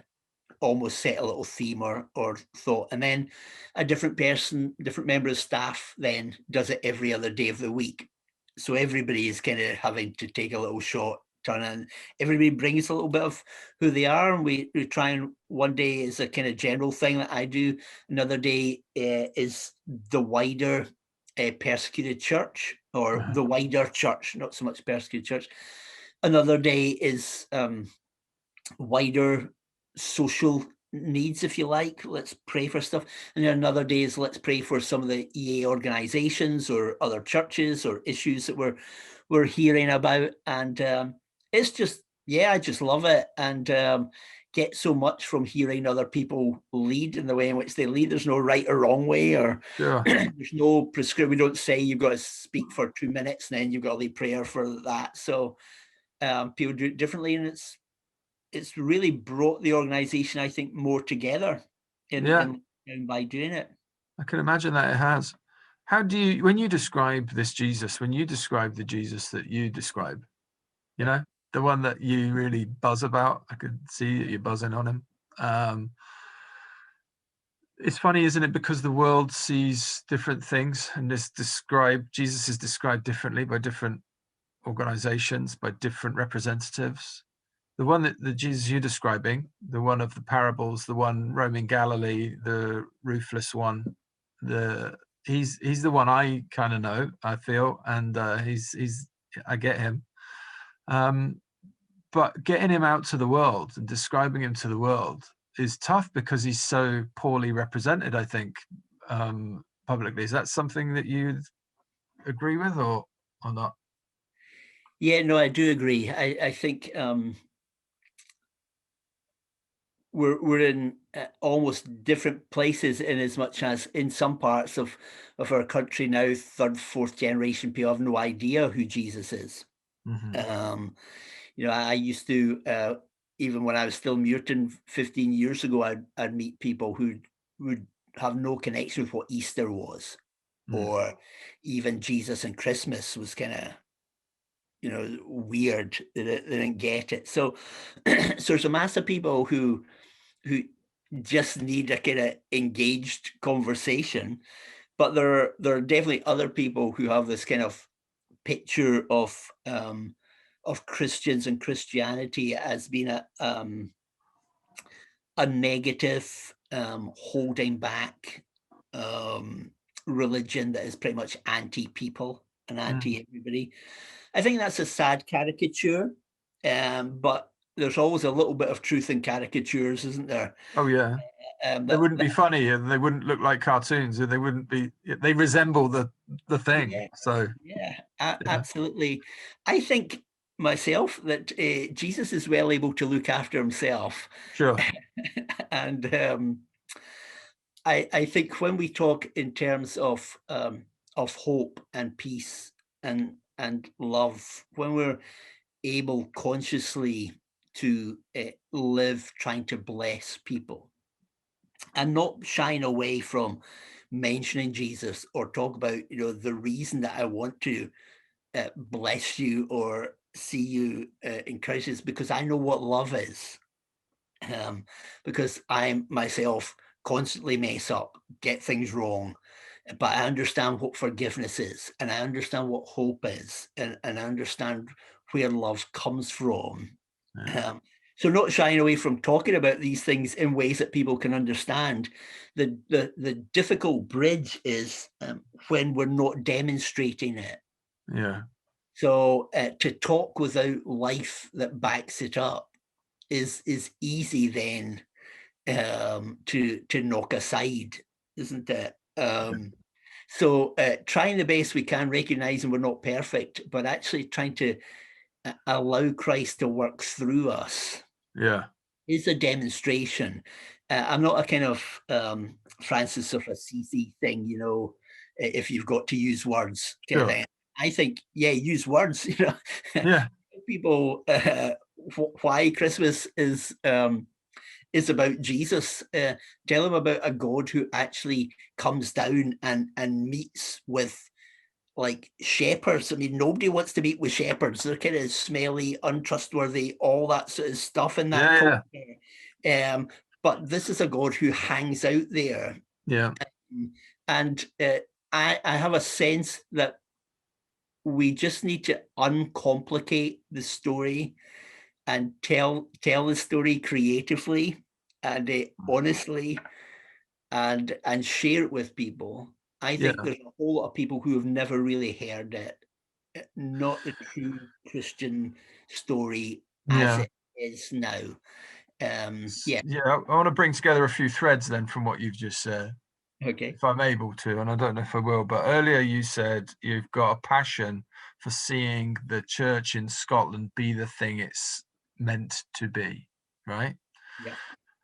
almost set a little theme or thought, and then a different person, different member of staff then does it every other day of the week. So everybody is kind of having to take a little shot turn, and everybody brings a little bit of who they are, and we try, and one day is a kind of general thing that I do, another day is the wider persecuted church, or the wider church, not so much persecuted church. Another day is wider social needs, if you like. Let's pray for stuff. And then another day is let's pray for some of the EA organizations or other churches or issues that we're hearing about. And it's just, I just love it, and get so much from hearing other people lead in the way in which they lead. There's no right or wrong way, or there's no prescription. We don't say you've got to speak for 2 minutes and then you've got to lead prayer for that. So people do it differently, and it's really brought the organization, I think, more together in by doing it.
I can imagine that it has. How do you, when you describe this Jesus, when you describe the Jesus that you describe, you know, the one that you really buzz about, I could see that you're buzzing on him. It's funny, isn't it? Because the world sees different things, and Jesus is described differently by different organizations, by different representatives. The one that the Jesus you're describing, the one of the parables, the one roaming Galilee, the roofless one, he's the one I kind of know, I feel, and I get him. But getting him out to the world and describing him to the world is tough because he's so poorly represented, I think, publicly. Is that something that you agree with, or not?
Yeah, no, I do agree. I think we're in almost different places, in as much as in some parts of our country now, third, fourth generation people have no idea who Jesus is.
Mm-hmm.
I used to, even when I was still muting 15 years ago, I'd meet people who would have no connection with what Easter was, or even Jesus and Christmas was kind of, weird. They didn't get it. So, so there's a mass of people who just need a kind of engaged conversation, but there are definitely other people who have this kind of picture of Christians and Christianity as being a negative, holding back religion that is pretty much anti-people and anti-everybody. I think that's a sad caricature, but there's always a little bit of truth in caricatures, isn't there?
Oh yeah. They wouldn't be funny, and they wouldn't look like cartoons, and they wouldn't be. They resemble the thing.
Yeah,
so
absolutely. I think myself that Jesus is well able to look after himself.
Sure.
And I think when we talk in terms of hope and peace and love, when we're able consciously to live trying to bless people and not shying away from mentioning Jesus or talk about, the reason that I want to bless you or see you encouraged is because I know what love is. Because I myself constantly mess up, get things wrong, but I understand what forgiveness is, and I understand what hope is, and I understand where love comes from. So not shying away from talking about these things in ways that people can understand. The difficult bridge is when we're not demonstrating it.
Yeah.
So to talk without life that backs it up is easy then to knock aside, isn't it? So trying the best we can, recognizing we're not perfect, but actually trying to allow Christ to work through us.
Yeah.
Is a demonstration. I'm not a kind of Francis of Assisi thing, if you've got to use words. Kind of thing. I think, use words.
Yeah.
People, why Christmas is about Jesus. Tell them about a God who actually comes down and meets with like shepherds. I mean, nobody wants to meet with shepherds. They're kind of smelly, untrustworthy, all that sort of stuff in that culture. but this is a God who hangs out there.
Yeah.
And I have a sense that we just need to uncomplicate the story and tell the story creatively and honestly, and share it with people. I think there's a whole lot of people who have never really heard it, not the true Christian story as it is now.
I want to bring together a few threads then from what you've just said.
Okay.
If I'm able to, and I don't know if I will, but earlier you said you've got a passion for seeing the church in Scotland be the thing it's meant to be, right?
Yeah.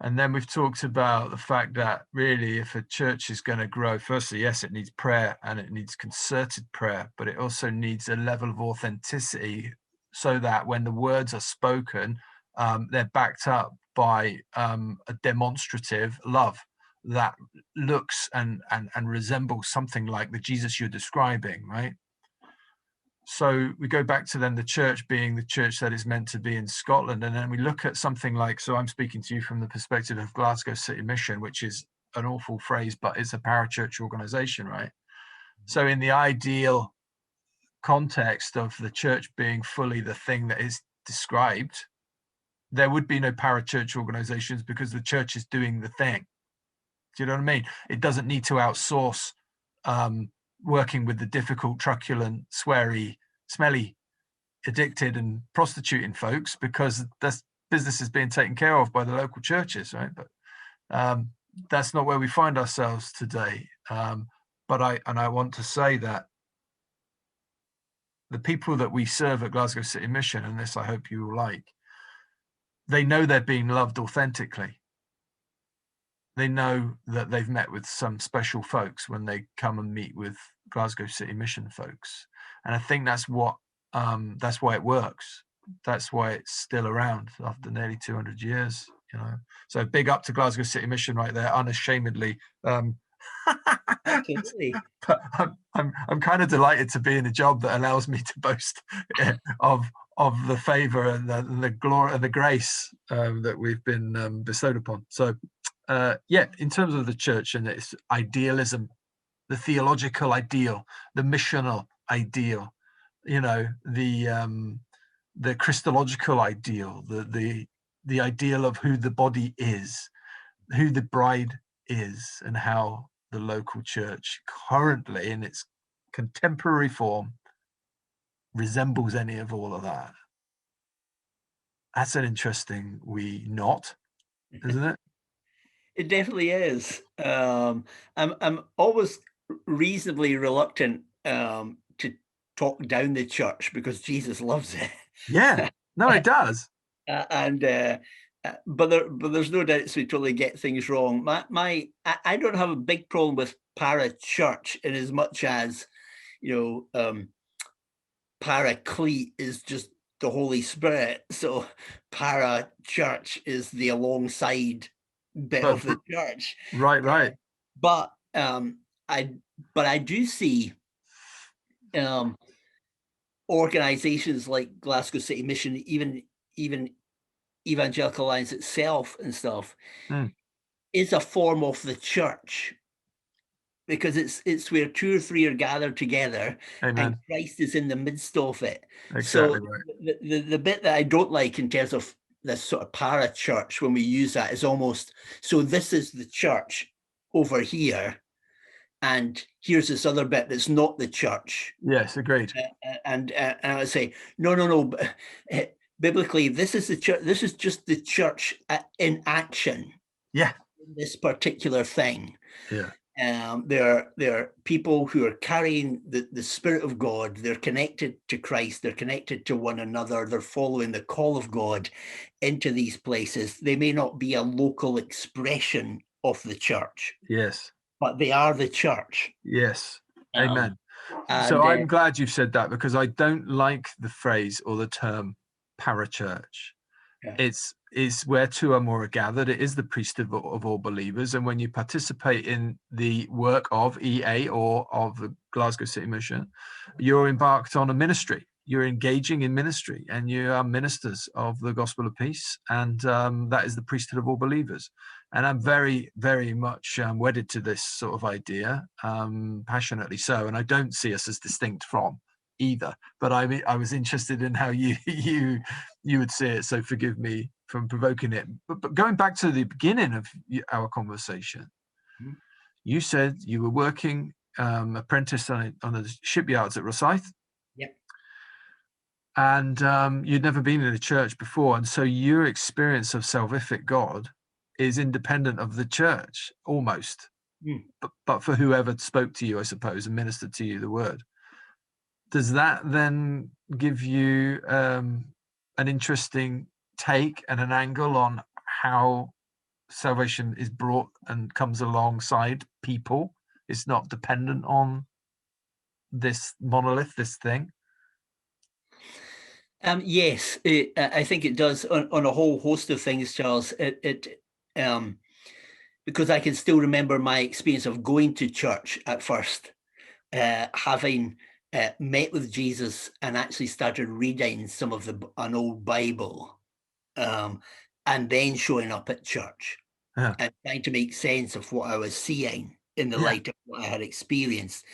And then we've talked about the fact that really, if a church is going to grow, firstly, yes, it needs prayer and it needs concerted prayer, but it also needs a level of authenticity so that when the words are spoken, they're backed up by a demonstrative love that looks and resembles something like the Jesus you're describing, right? So we go back to then the church being the church that is meant to be in Scotland. And then we look at something like, so I'm speaking to you from the perspective of Glasgow City Mission, which is an awful phrase, but it's a parachurch organization, right? So in the ideal context of the church being fully the thing that is described, there would be no parachurch organizations because the church is doing the thing. Do you know what I mean? It doesn't need to outsource working with the difficult, truculent, sweary, smelly, addicted and prostituting folks, because that's business is being taken care of by the local churches, right? But that's not where we find ourselves today. But I want to say that the people that we serve at Glasgow City Mission, and this I hope you will like, they know they're being loved authentically. They know that they've met with some special folks when they come and meet with Glasgow City Mission folks. And I think that's why it works. That's why it's still around after nearly 200 years, you know. So big up to Glasgow City Mission right there, unashamedly.
Absolutely.
But I'm kind of delighted to be in a job that allows me to boast of the favor and the glory and the grace that we've been bestowed upon. So in terms of the church and its idealism, the theological ideal, the missional ideal, you know, the Christological ideal, the ideal of who the body is, who the bride is, and how the local church currently in its contemporary form resembles any of all of that. That's an interesting isn't it?
It definitely is. I'm always reasonably reluctant to talk down the church because Jesus loves it.
Yeah, no, it does.
But there's no doubt we totally get things wrong. I don't have a big problem with parachurch in as much as, paraclete is just the Holy Spirit. So parachurch is the alongside bit of the church.
Right.
But I do see organizations like Glasgow City Mission, even Evangelical Alliance itself and stuff, is a form of the church, because it's where two or three are gathered together.
Amen.
And Christ is in the midst of it.
Exactly
so
right.
the bit that I don't like in terms of this sort of para-church, when we use that, is almost, so this is the church over here, and here's this other bit that's not the church.
Yes, agreed.
And I would say, no. Biblically, this is the church. This is just the church in action.
Yeah.
In this particular thing.
Yeah.
There are people who are carrying the Spirit of God. They're connected to Christ. They're connected to one another. They're following the call of God into these places. They may not be a local expression of the church.
Yes.
But they are the church.
Yes. Amen. So I'm glad you've said that, because I don't like the phrase or the term parachurch. Yeah. It's where two or more are gathered. It is the priesthood of all believers. And when you participate in the work of EA or of the Glasgow City Mission, you're embarked on a ministry. you're engaging in ministry, and you are ministers of the gospel of peace, and that is the priesthood of all believers. And I'm very, very much wedded to this sort of idea, passionately so. And I don't see us as distinct from either. But I was interested in how you would see it. So forgive me from provoking it. But going back to the beginning of our conversation, you said you were working apprentice on the shipyards at Rosyth.
Yep.
And you'd never been in a church before, and so your experience of salvific God is independent of the church, almost. But for whoever spoke to you, I suppose, and ministered to you the word. Does that then give you an interesting take and an angle on how salvation is brought and comes alongside people? It's not dependent on this monolith, this thing?
Yes, I think it does on a whole host of things, Charles. Because I can still remember my experience of going to church at first, having met with Jesus and actually started reading some of an old Bible, and then showing up at church and trying to make sense of what I was seeing in the light of what I had experienced.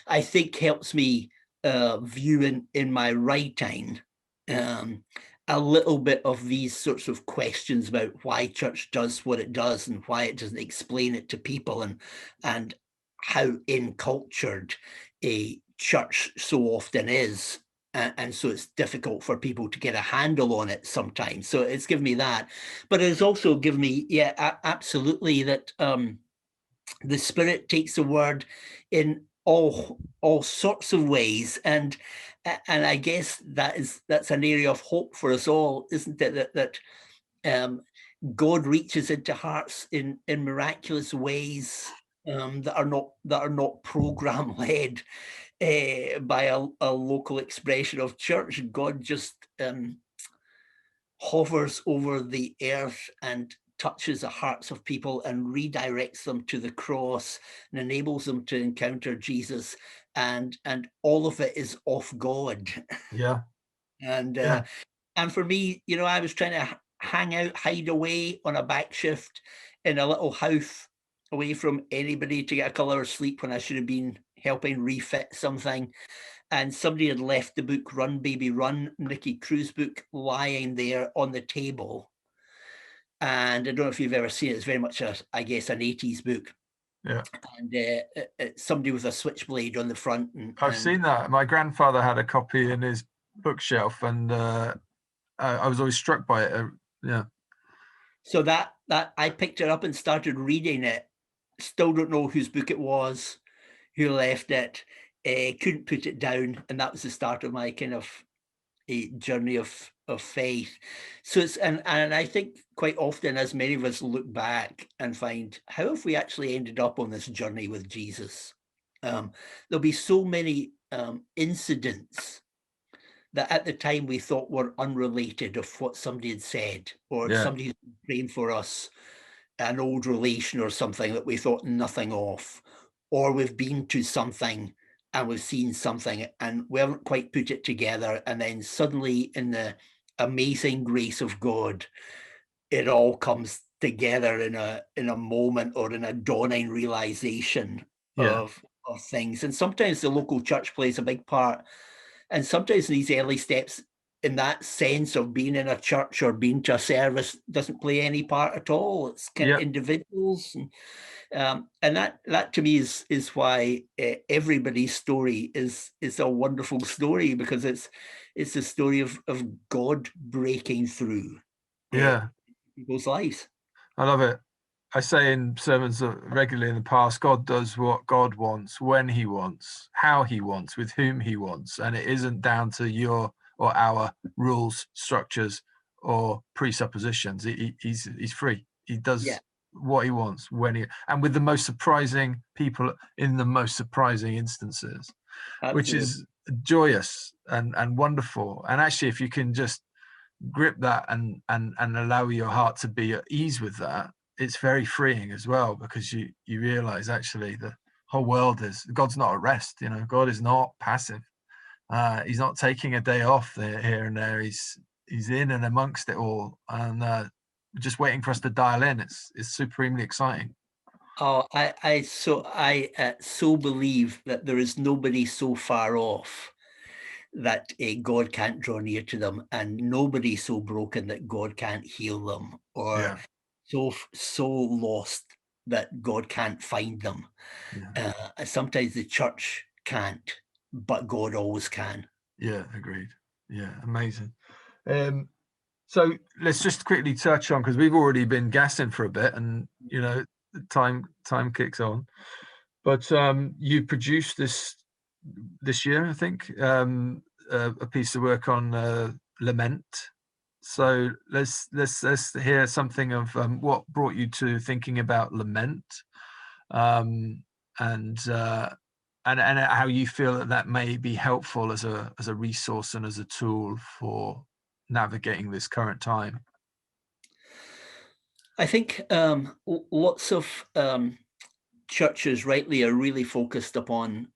I think helps me view in my writing a little bit of these sorts of questions about why church does what it does and why it doesn't explain it to people, and how encultured a church so often is. And so it's difficult for people to get a handle on it sometimes. So it's given me that. But it's also given me, absolutely, that the Spirit takes the word in all sorts of ways, and I guess that's an area of hope for us all, isn't it? That God reaches into hearts in miraculous ways that are not program led by a local expression of church. God just hovers over the earth and touches the hearts of people and redirects them to the cross and enables them to encounter Jesus, and all of it is of God.
Yeah.
And for me, I was trying to hang out, hide away on a back shift in a little house away from anybody to get a couple hours sleep when I should have been helping refit something. And somebody had left the book Run Baby Run, Nicky Cruz book, lying there on the table. And I don't know if you've ever seen it. It's very much, I guess, an 80s book.
Yeah.
And somebody with a switchblade on the front.
I've seen that. My grandfather had a copy in his bookshelf, and I was always struck by it. Yeah.
So that I picked it up and started reading it. Still don't know whose book it was, who left it. Couldn't put it down, and that was the start of my kind of a journey of faith. So it's and I think quite often, as many of us look back and find, how have we actually ended up on this journey with Jesus? There'll be so many incidents that at the time we thought were unrelated of what somebody had said, or somebody who's been praying for us, an old relation or something that we thought nothing of, or we've been to something and we've seen something and we haven't quite put it together, and then suddenly, in the amazing grace of God, it all comes together in a moment, or in a dawning realization of things. And sometimes the local church plays a big part, and sometimes these early steps in that sense of being in a church or being to a service doesn't play any part at all. It's kind of individuals, and that to me is why everybody's story is a wonderful story, because it's a story of God breaking through people's lives.
I love it. I say in sermons regularly in the past, God does what God wants, when he wants, how he wants, with whom he wants. And it isn't down to your or our rules, structures, or presuppositions. He's free. He does what he wants, and with the most surprising people in the most surprising instances. Absolutely. Which is joyous and wonderful. And actually, if you can just grip that and allow your heart to be at ease with that, it's very freeing as well, because you realize actually the whole world is, God's not at rest. God is not passive. He's not taking a day off here and there. He's in and amongst it all, and just waiting for us to dial in. It's supremely exciting.
Oh, I so believe that there is nobody so far off that God can't draw near to them, and nobody so broken that God can't heal them, or
Yeah,
so lost that God can't find them.
yeah,
Sometimes the church can't, but God always can.
yeah. Agreed. Yeah, amazing. So let's just quickly touch on, because we've already been gassing for a bit, and time kicks on. But you produced this year, I think, a piece of work on Lament. So let's hear something of what brought you to thinking about Lament, um, and how you feel that may be helpful as a resource and as a tool for navigating this current time.
I think lots of churches rightly are really focused upon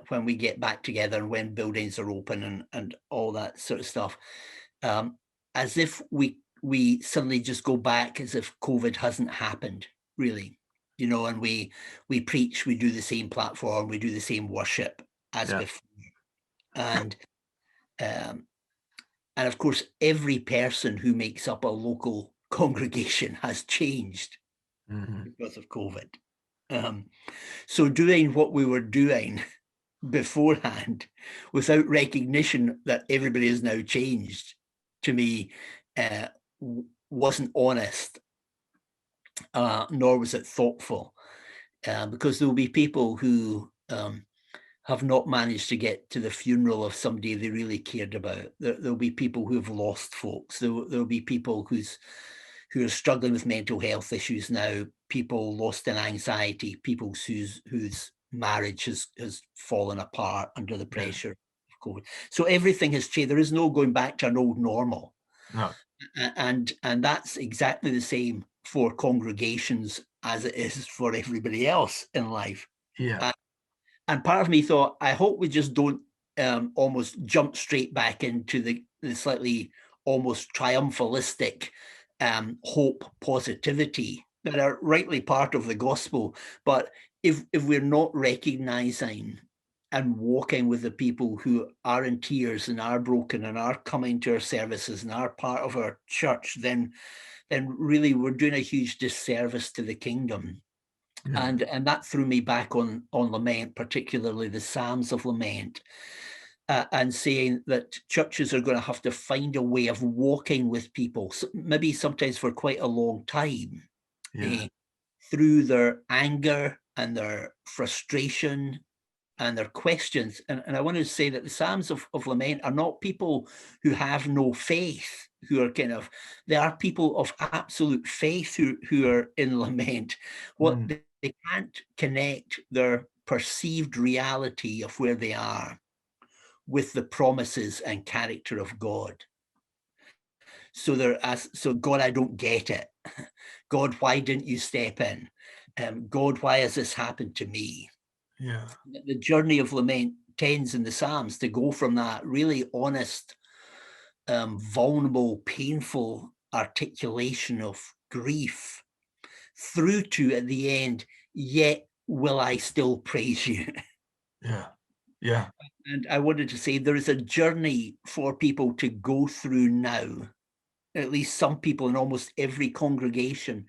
when we get back together and when buildings are open and all that sort of stuff, as if we suddenly just go back as if COVID hasn't happened, really, and we preach, we do the same platform, we do the same worship as before, and of course every person who makes up a local congregation has changed because of COVID. So doing what we were doing beforehand without recognition that everybody is now changed, to me, wasn't honest, nor was it thoughtful, because there will be people who have not managed to get to the funeral of somebody they really cared about. There'll be people who have lost folks. There'll be people who are struggling with mental health issues now, people lost in anxiety, people whose marriage has fallen apart under the pressure of COVID. So everything has changed. There is no going back to an old normal.
No.
And that's exactly the same for congregations as it is for everybody else in life.
Yeah.
And part of me thought, I hope we just don't almost jump straight back into the slightly almost triumphalistic hope, positivity that are rightly part of the gospel. But if we're not recognizing and walking with the people who are in tears and are broken and are coming to our services and are part of our church, then really we're doing a huge disservice to the kingdom.
Yeah.
And that threw me back on Lament, particularly the Psalms of Lament, and saying that churches are going to have to find a way of walking with people, maybe sometimes for quite a long time, through their anger and their frustration and their questions. And I want to say that the Psalms of Lament are not people who have no faith, who are they are people of absolute faith who are in lament. What they can't connect their perceived reality of where they are with the promises and character of God. So so God, I don't get it. God, why didn't you step in? God, why has this happened to me?
Yeah.
The journey of lament tends in the Psalms to go from that really honest, vulnerable, painful articulation of grief through to, at the end, yet will I still praise you.
Yeah. Yeah.
And I wanted to say there is a journey for people to go through now, at least some people in almost every congregation,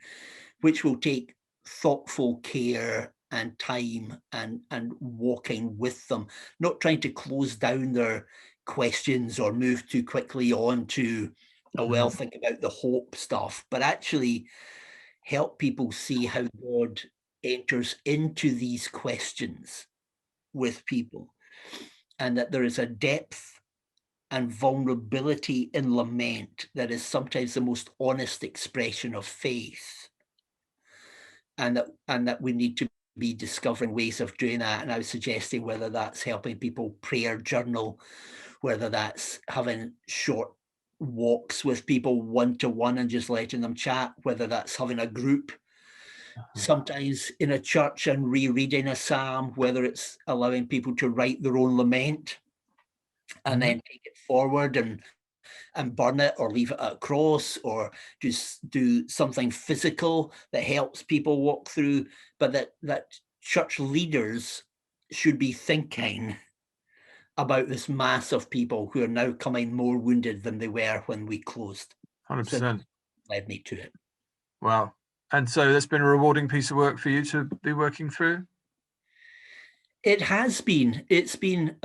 which will take thoughtful care and time and walking with them, not trying to close down their questions or move too quickly on to, think about the hope stuff, but actually help people see how God enters into these questions with people, and that there is a depth and vulnerability in lament that is sometimes the most honest expression of faith, and that we need to be discovering ways of doing that. And I was suggesting whether that's helping people prayer journal, whether that's having short walks with people one-to-one and just letting them chat, whether that's having a group sometimes in a church and rereading a psalm, whether it's allowing people to write their own lament and then take it forward and burn it or leave it at a cross or just do something physical that helps people walk through, but that church leaders should be thinking about this mass of people who are now coming more wounded than they were when we closed.
100%.
So that led me to it.
Wow. And so that's been a rewarding piece of work for you to be working through?
It has been. It's been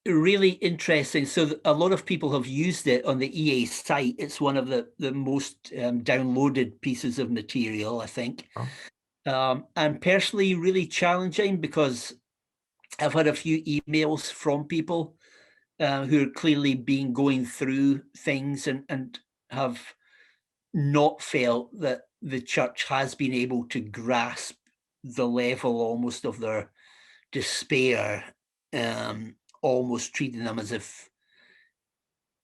really interesting. So a lot of people have used it on the EA site. It's one of the most downloaded pieces of material, I think.
Oh.
And personally really challenging because I've had a few emails from people who are clearly been going through things and have not felt that the church has been able to grasp the level almost of their despair, almost treating them as if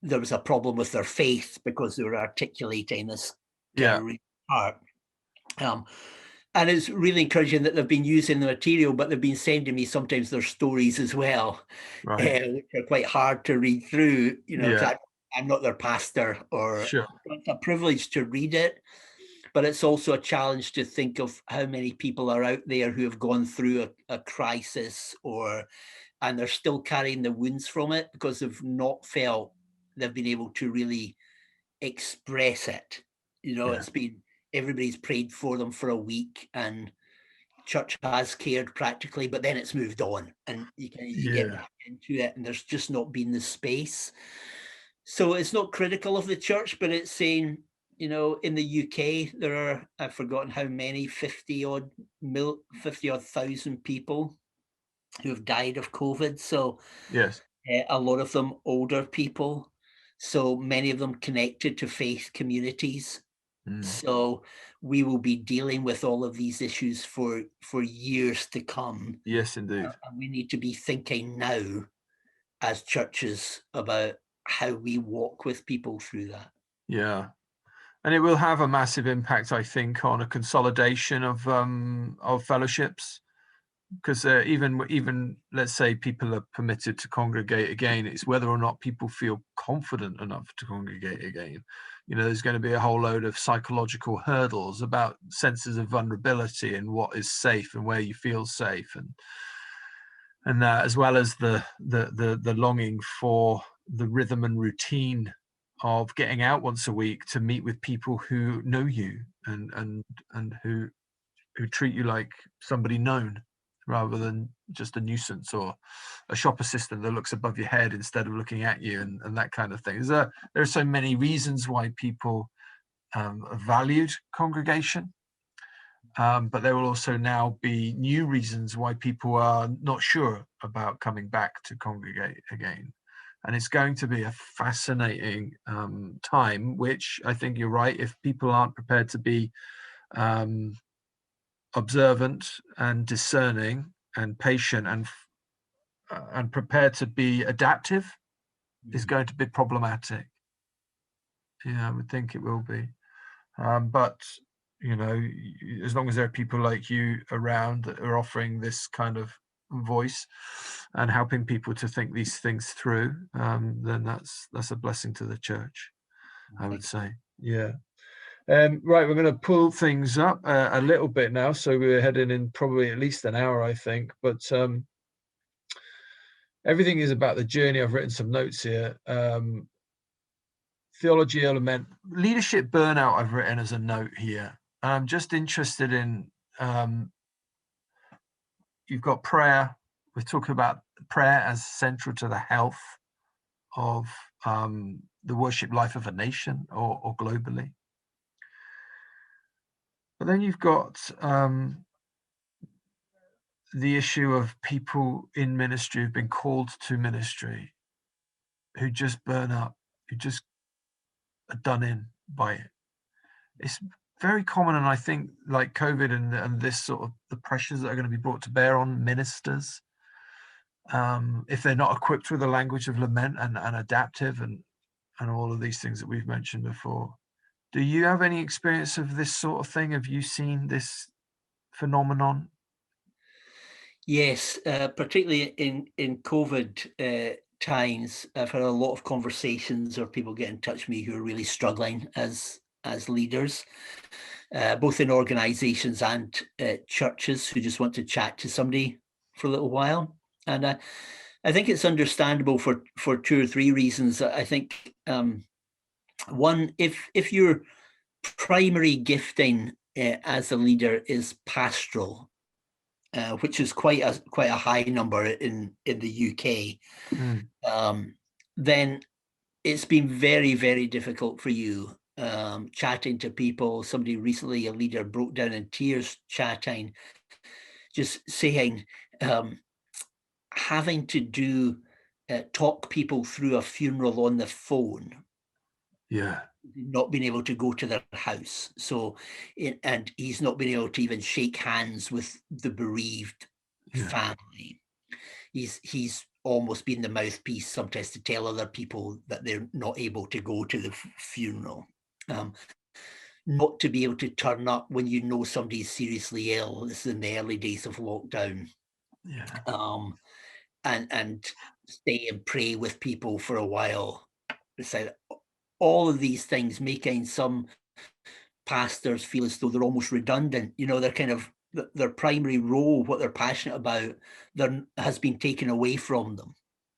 there was a problem with their faith because they were articulating this part. And it's really encouraging that they've been using the material, but they've been sending me sometimes their stories as well,
Right.
which are quite hard to read through,
Yeah.
I'm not their pastor, or
Sure.
it's a privilege to read it, but it's also a challenge to think of how many people are out there who have gone through a crisis and they're still carrying the wounds from it because they've not felt they've been able to really express it. It's been, everybody's prayed for them for a week and church has cared practically, but then it's moved on and you get back into it and there's just not been the space. So it's not critical of the church, but it's saying, in the UK, there are, I've forgotten how many, 50 odd thousand people who have died of COVID. So
Yes.
a lot of them older people. So many of them connected to faith communities. So we will be dealing with all of these issues for years to come.
Yes, indeed.
And we need to be thinking now as churches about how we walk with people through that.
Yeah. And it will have a massive impact, I think, on a consolidation of fellowships, because even let's say people are permitted to congregate again, it's whether or not people feel confident enough to congregate again. There's going to be a whole load of psychological hurdles about senses of vulnerability and what is safe and where you feel safe, and as well as the longing for the rhythm and routine of getting out once a week to meet with people who know you and who treat you like somebody known rather than just a nuisance or a shop assistant that looks above your head instead of looking at you and that kind of thing. There are so many reasons why people valued congregation, but there will also now be new reasons why people are not sure about coming back to congregate again. And it's going to be a fascinating time, which I think you're right, if people aren't prepared to be observant and discerning and patient and prepared to be adaptive, is going to be problematic. I would think it will be. But as long as there are people like you around that are offering this kind of voice and helping people to think these things through, then that's a blessing to the church, I would say. Yeah. Right, we're going to pull things up a little bit now, so we're heading in probably at least an hour, I think. But everything is about the journey. I've written some notes here. Theology element, leadership burnout, I've written as a note here. I'm just interested in, you've got prayer. We're talking about prayer as central to the health of the worship life of a nation or globally. But then you've got the issue of people in ministry who've been called to ministry, who just burn up, who just are done in by it. It's very common, and I think like COVID and this sort of the pressures that are going to be brought to bear on ministers, if they're not equipped with the language of lament and adaptive and all of these things that we've mentioned before. Do you have any experience of this sort of thing? Have you seen this phenomenon?
Yes, particularly in COVID times, I've had a lot of conversations or people get in touch with me who are really struggling as leaders, both in organizations and churches, who just want to chat to somebody for a little while. And I think it's understandable for two or three reasons. I think one, if your primary gifting as a leader is pastoral, which is quite a high number in the UK, then it's been very, very difficult for you chatting to people. Somebody recently, a leader, broke down in tears chatting, just saying, having to do talk people through a funeral on the phone.
Yeah.
Not being able to go to their house. So, and he's not been able to even shake hands with the bereaved family. He's almost been the mouthpiece sometimes to tell other people that they're not able to go to the funeral. Not to be able to turn up when you know somebody's seriously ill. This is in the early days of lockdown.
Yeah.
And stay and pray with people for a while. It's like all of these things making some pastors feel as though they're almost redundant. You know, they're kind of their primary role, what they're passionate about, has been taken away from them.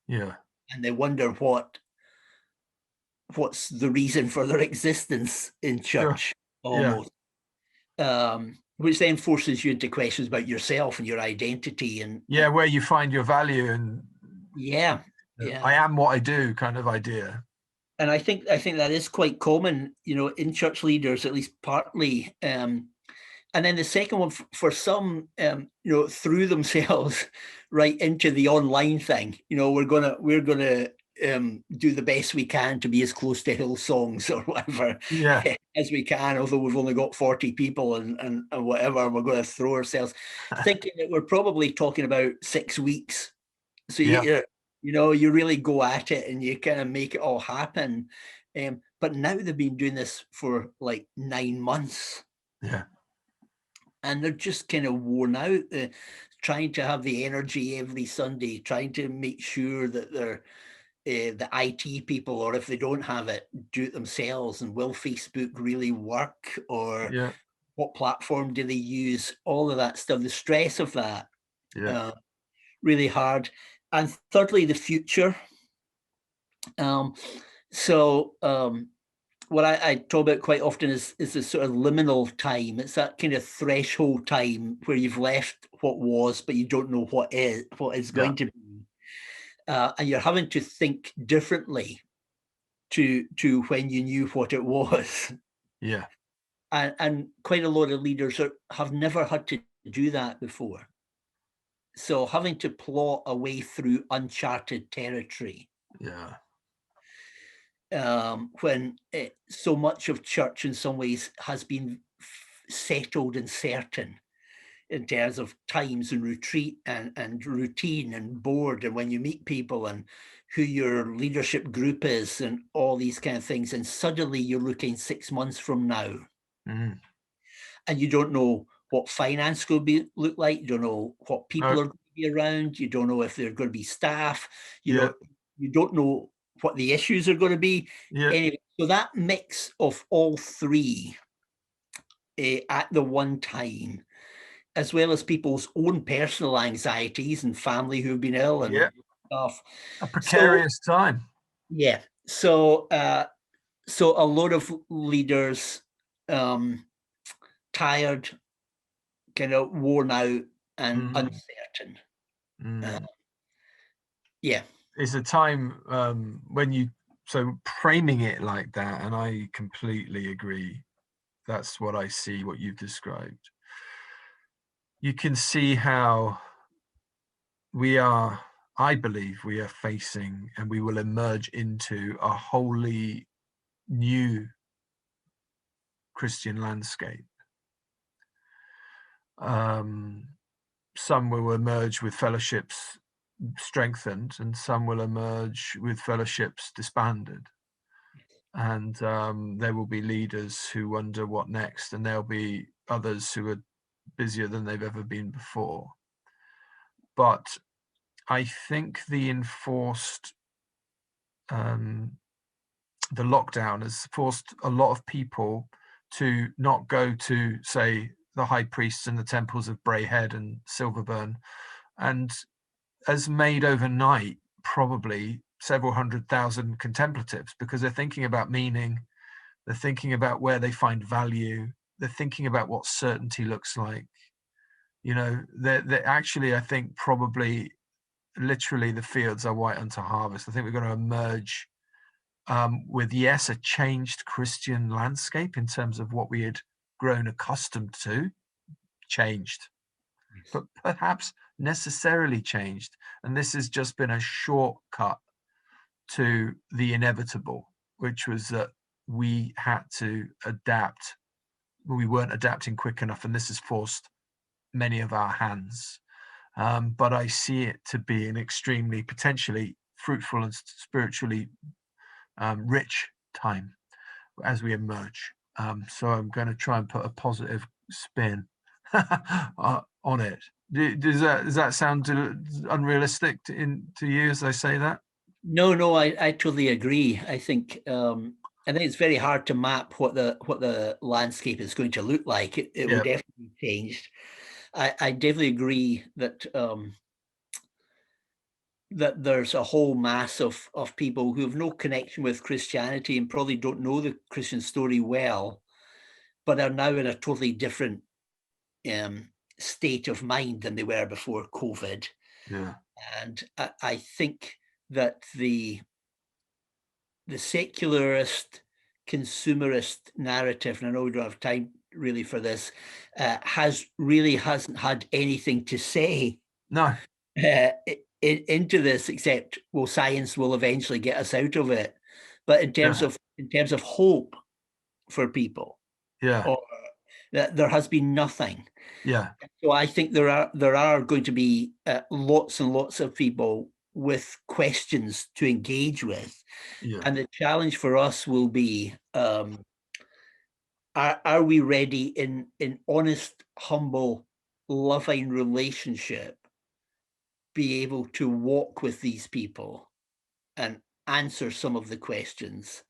Yeah.
And they wonder what's the reason for their existence in church, almost. Which then forces you into questions about yourself and your identity and
where you find your value and I am what I do kind of idea.
And I think that is quite common, you know, in church leaders, at least partly. And then the second one, for some, you know, threw themselves right into the online thing. You know, we're gonna do the best we can to be as close to Hillsongs or whatever as we can, although we've only got 40 people and whatever. We're going to throw ourselves, thinking that we're probably talking about 6 weeks. So you know, you really go at it and you kind of make it all happen. But now they've been doing this for like 9 months. And they're just kind of worn out, trying to have the energy every Sunday, trying to make sure that they're the IT people, or if they don't have it, do it themselves. And will Facebook really work? Or what platform do they use? All of that stuff, the stress of that, really hard. And thirdly, the future. What I talk about quite often is the sort of liminal time. It's that kind of threshold time where you've left what was, but you don't know what is going to be. And you're having to think differently to when you knew what it was. And quite a lot of leaders have never had to do that before. So having to plot a way through uncharted territory. When so much of church in some ways has been settled and certain in terms of times and retreat and routine and board, and when you meet people and who your leadership group is and all these kind of things, and suddenly you're looking 6 months from now and you don't know what finance will look like, you don't know what people are going to be around, you don't know if they're going to be staff, you don't know what the issues are going to be. Anyway, so that mix of all three at the one time, as well as people's own personal anxieties and family who've been ill and stuff.
A precarious time.
So a lot of leaders tired, kind of worn out and uncertain.
It's a time when you, so framing it like that, and I completely agree. That's what I see, what you've described. You can see how I believe we are facing, and we will emerge into a wholly new Christian landscape. Some will emerge with fellowships strengthened, and some will emerge with fellowships disbanded. And there will be leaders who wonder what next, and there'll be others who are busier than they've ever been before. but I think the enforced the lockdown has forced a lot of people to not go to, say, the high priests and the temples of Braehead and Silverburn, and has made overnight probably several 100,000 contemplatives, because they're thinking about meaning, they're thinking about where they find value, they're thinking about what certainty looks like. They're actually, I think, probably literally the fields are white unto harvest. I think we're going to emerge with, yes, a changed Christian landscape in terms of what we had grown accustomed to, changed, but perhaps necessarily changed. And this has just been a shortcut to the inevitable, which was that we had to adapt. We weren't adapting quick enough, and this has forced many of our hands. But I see it to be an extremely potentially fruitful and spiritually rich time as we emerge. So I'm going to try and put a positive spin on it. Does that sound unrealistic to you as I say that?
No, I totally agree. I think it's very hard to map what the landscape is going to look like. It will definitely be changed. I definitely agree that that there's a whole mass of people who have no connection with Christianity and probably don't know the Christian story well, but are now in a totally different state of mind than they were before COVID.
Yeah.
And I think that the secularist, consumerist narrative, and I know we don't have time really for this, hasn't had anything to say
No.
Into this, except, well, science will eventually get us out of it. But in terms of hope for people, or there has been nothing.
Yeah.
So I think there are going to be lots and lots of people with questions to engage with.
Yeah.
And the challenge for us will be, are we ready in honest, humble, loving relationship, be able to walk with these people and answer some of the questions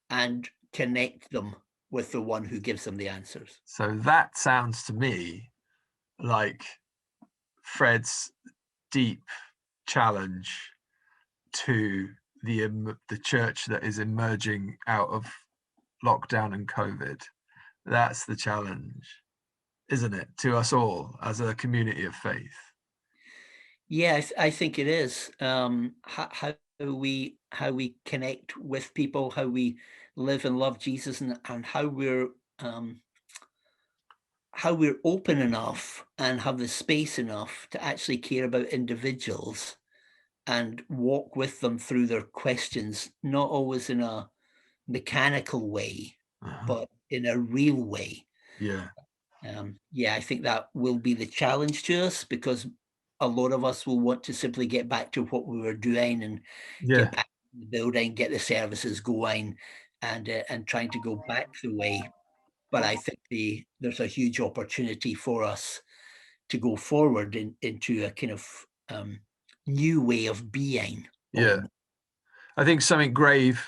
and connect them with the one who gives them the answers?
So that sounds to me like Fred's deep challenge to the church that is emerging out of lockdown and COVID. That's the challenge, isn't it, to us all as a community of faith?
Yeah, I think it is. How we connect with people, how we live and love Jesus, and how we're open enough and have the space enough to actually care about individuals and walk with them through their questions, not always in a mechanical way, but in a real way.
Yeah.
I think that will be the challenge to us, because a lot of us will want to simply get back to what we were doing and get back to the building, get the services going, and trying to go back the way. But I think there's a huge opportunity for us to go forward into a kind of new way of being.
Yeah. I think something grave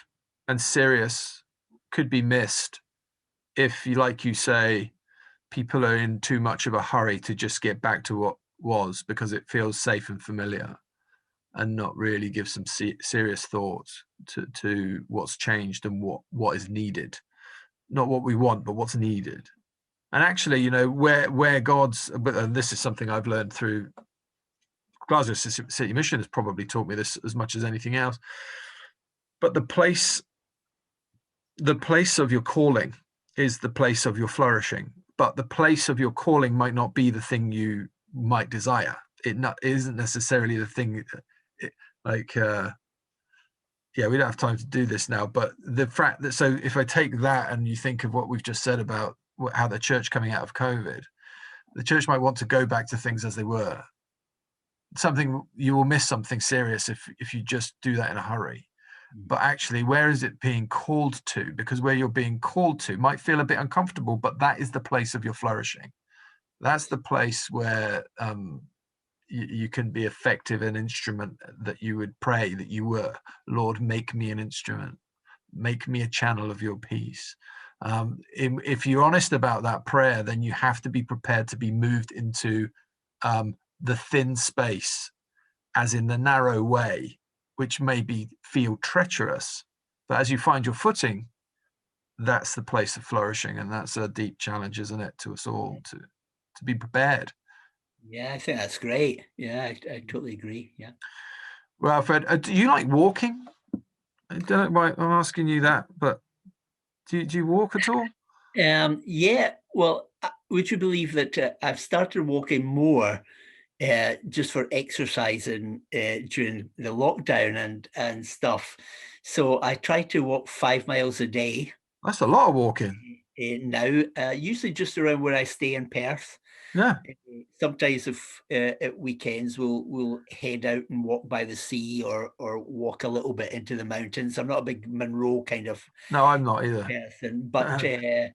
and serious could be missed if, like you say, people are in too much of a hurry to just get back to what was because it feels safe and familiar, and not really give some serious thought to what's changed and what is needed. Not what we want, but what's needed. And actually, where God's, and this is something I've learned through Glasgow City Mission, has probably taught me this as much as anything else. But the place of your calling is the place of your flourishing. But the place of your calling might not be the thing you might desire. It isn't necessarily the thing. We don't have time to do this now. But the fact that, so if I take that and you think of what we've just said about how the church coming out of COVID, the church might want to go back to things as they were. You will miss something serious if you just do that in a hurry. But actually, where is it being called to? Because where you're being called to might feel a bit uncomfortable, but that is the place of your flourishing. That's the place where you can be effective an instrument, that you would pray that you were. Lord, make me an instrument, make me a channel of your peace. If you're honest about that prayer, then you have to be prepared to be moved into the thin space, as in the narrow way, which maybe feel treacherous, but as you find your footing, that's the place of flourishing. And that's a deep challenge, isn't it, to us all, to be prepared.
Yeah, I think that's great. Yeah, I totally agree. Yeah.
Well, Fred, do you like walking? I don't know why I'm asking you that, but do you walk at all?
Yeah. Well, would you believe that I've started walking more just for exercising during the lockdown and stuff. So I try to walk 5 miles a day
That's a lot of walking.
now, usually just around where I stay in Perth.
Yeah,
Sometimes if at weekends we'll head out and walk by the sea or walk a little bit into the mountains. I'm not a big Monroe kind of
no, I'm not either.
person, but
Well,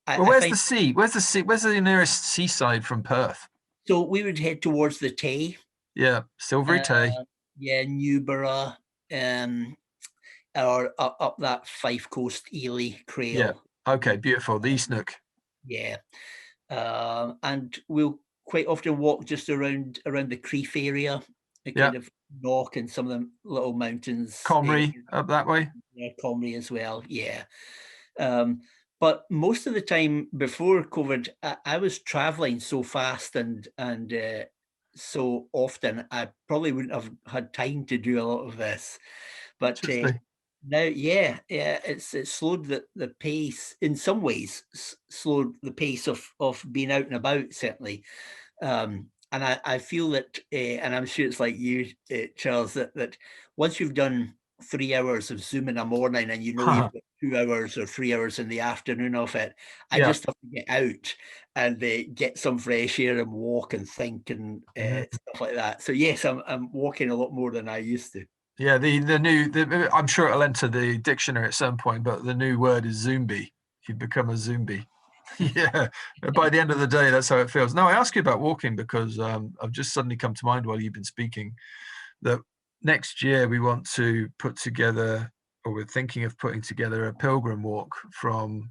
I
where's
find
the sea? Where's the nearest seaside from Perth?
so we would head towards the Tay,
Yeah, Silvery Tay.
yeah, Newborough, or up that Fife Coast Ely
Yeah.
Crail.
Okay, beautiful. The East Nook.
Yeah, and we'll quite often walk just around the Creef area, a
Yeah.
kind of Knock and some of the little mountains.
Comrie up that way.
Yeah, Comrie as well. Yeah. But most of the time before COVID, I was traveling so fast and so often, I probably wouldn't have had time to do a lot of this. But
Interesting.
now, yeah, it's slowed the pace in some ways, slowed the pace of being out and about, certainly. And I feel that, and I'm sure it's like you, Charles, that once you've done 3 hours of Zoom in the morning and you know you've got 2 hours or 3 hours in the afternoon of it, I
Yeah.
just have to get out and get some fresh air and walk and think and stuff like that. So yes, I'm walking a lot more than I used to.
Yeah, I'm sure it'll enter the dictionary at some point, but the new word is zombie. You've become a zombie. Yeah, by the end of the day, that's how it feels. Now, I ask you about walking because I've just suddenly come to mind while you've been speaking that next year we want to put together, or we're thinking of putting together, a pilgrim walk from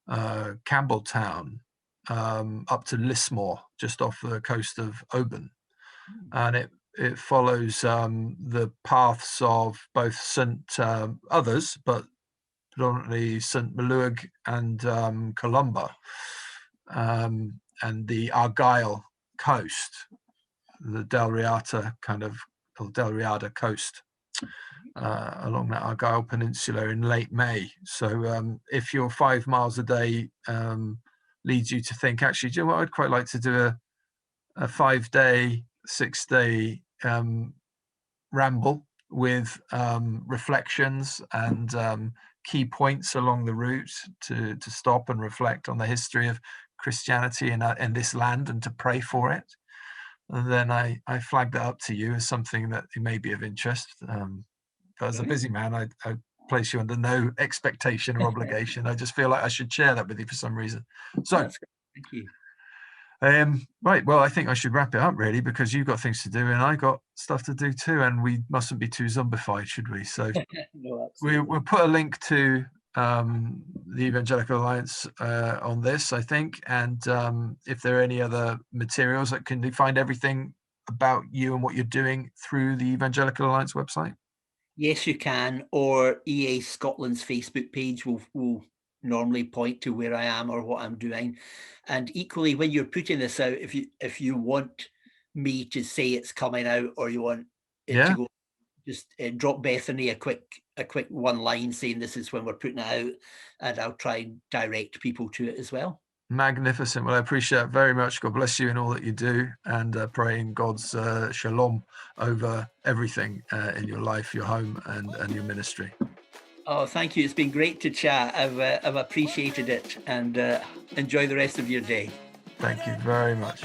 Campbelltown up to Lismore, just off the coast of Oban. And it follows the paths of both others, but predominantly St. Maluag and Columba, and the Argyll coast, the Del Riata coast, along that Argyll Peninsula in late May. So if your 5 miles a day leads you to think, actually, do you know what, I'd quite like to do a 5-day, 6-day ramble with reflections and key points along the route to stop and reflect on the history of Christianity in this land and to pray for it. And then I flag that up to you as something that may be of interest. But as a busy man, I place you under no expectation or obligation. I just feel like I should share that with you for some reason. So,
That's great. Thank you.
Right, well, I think I should wrap it up really, because you've got things to do and I got stuff to do too, and we mustn't be too zombified, should we? So
No,
we'll put a link to the Evangelical Alliance on this, I think, and if there are any other materials, can you find everything about you and what you're doing through the Evangelical Alliance website?
Yes, you can, or EA Scotland's Facebook page will normally point to where I am or what I'm doing. And equally, when you're putting this out, if you want me to say it's coming out, or you want it to go, just drop Bethany a quick one line saying this is when we're putting it out, and I'll try and direct people to it as well.
Magnificent. Well, I appreciate it very much. God bless you in all that you do, and praying God's shalom over everything in your life, your home, and your ministry.
Oh, thank you. It's been great to chat. I've appreciated it, and enjoy the rest of your day.
Thank you very much.